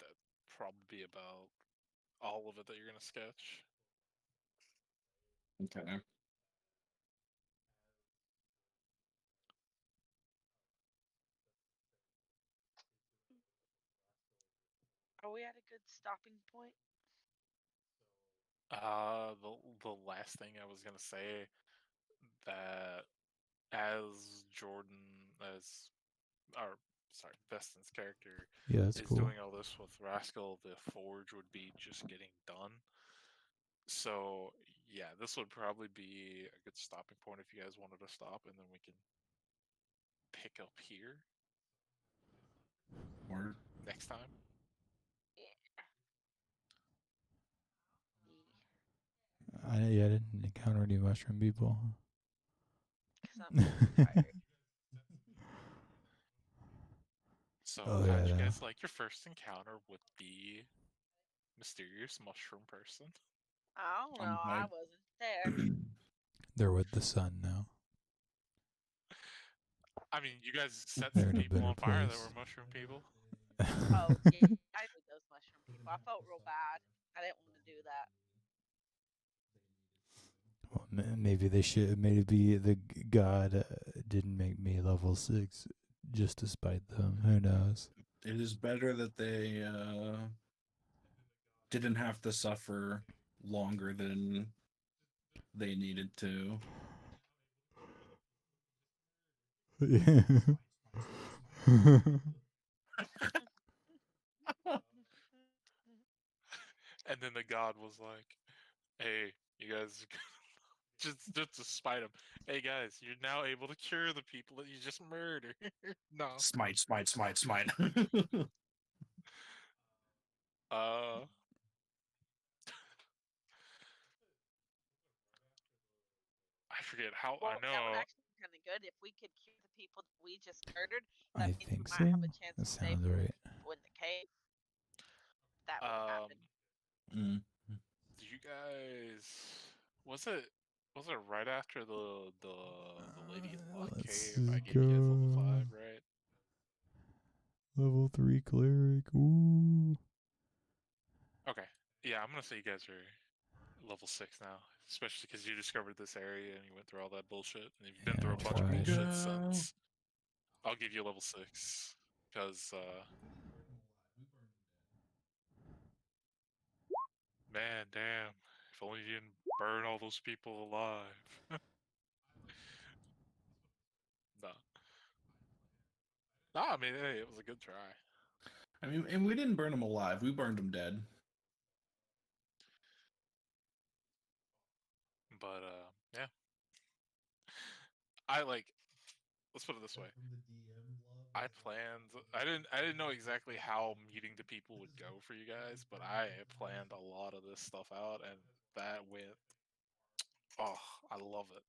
that probably be about all of it that you're gonna sketch. Okay. Are we at a good stopping point? The last thing I was gonna say that as Jordan as or sorry, Veston's character Yeah, that's is cool. doing all this with Rascal, the forge would be just getting done. So yeah, this would probably be a good stopping point if you guys wanted to stop, and then we can pick up here Or next time. Yeah. I didn't encounter any mushroom people. Because I'm tired. So Oh, how did you yeah. guys like your first encounter with the mysterious mushroom person? I don't I'm know. I hyped. wasn't there. They're with the sun now. I mean, you guys set They're some in a people better on fire that place. were mushroom people. Oh, yeah. I knew those mushroom people. I felt real bad. I didn't want to do that. Well, maybe they should. Maybe the god didn't make me level 6 just to spite them. Who knows? It is better that they didn't have to suffer longer than they needed to. Yeah. And then the god was like, "Hey, you guys, just to spite him. Hey guys, you're now able to cure the people that you just murdered." No. Smite, smite, smite, smite. Uh. I forget how. Well, I that would know. actually be kind of good if we could cure the people that we just murdered. I That means we think might so. have a chance That to save sounds the right. people in the cave. That would happen. Mm. Do you guys? Was it? Was it right after the lady in the lock Let's cave? I gave you guys level 5, right? Level 3 cleric. Ooh. Okay. Yeah, I'm gonna say you guys are level 6 now, especially because you discovered this area and you went through all that bullshit, and you've been Yeah, through I a bunch of tried. bullshit Go. since. I'll give you a level 6 because man, damn. If only you didn't burn all those people alive. No. No, I mean, hey, it was a good try. I mean, and we didn't burn them alive. We burned them dead. But yeah. I like. Let's put it this way. I planned. I didn't know exactly how meeting the people would go for you guys, but I planned a lot of this stuff out, and that went. Oh, I love it.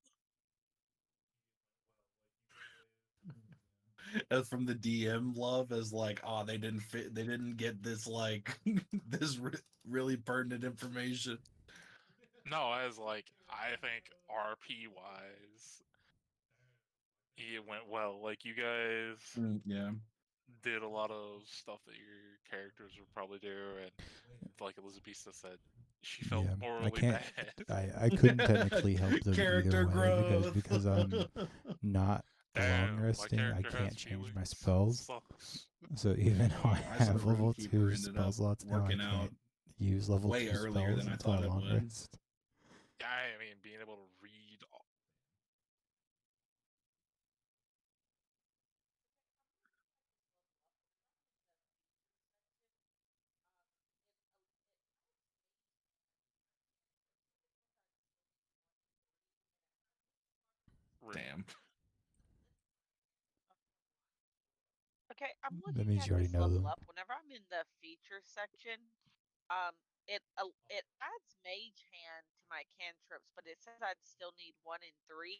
As from the DM love, as like, oh, they didn't fit. They didn't get this like this really pertinent information. No, as like I think RP wise, it went well. Like you guys Yeah. did a lot of stuff that your characters would probably do, and like Elizabeth said, she felt Yeah, I morally can't. bad. I couldn't technically help them Character either way growth. because I'm not long Damn, my resting. I character has can't change my feelings. spells. Sucks. So even though I I saw have level Runekeeper 2 ended spell up slots now, I working out can't use level way 2 earlier spells than I until I thought it long would. rest. Yeah, I mean, being able to read. Damn. Okay, I'm That looking means at you already this know level them. up. Whenever I'm in the feature section, it adds Mage Hand to my cantrips, but it says I'd still need 1 and 3.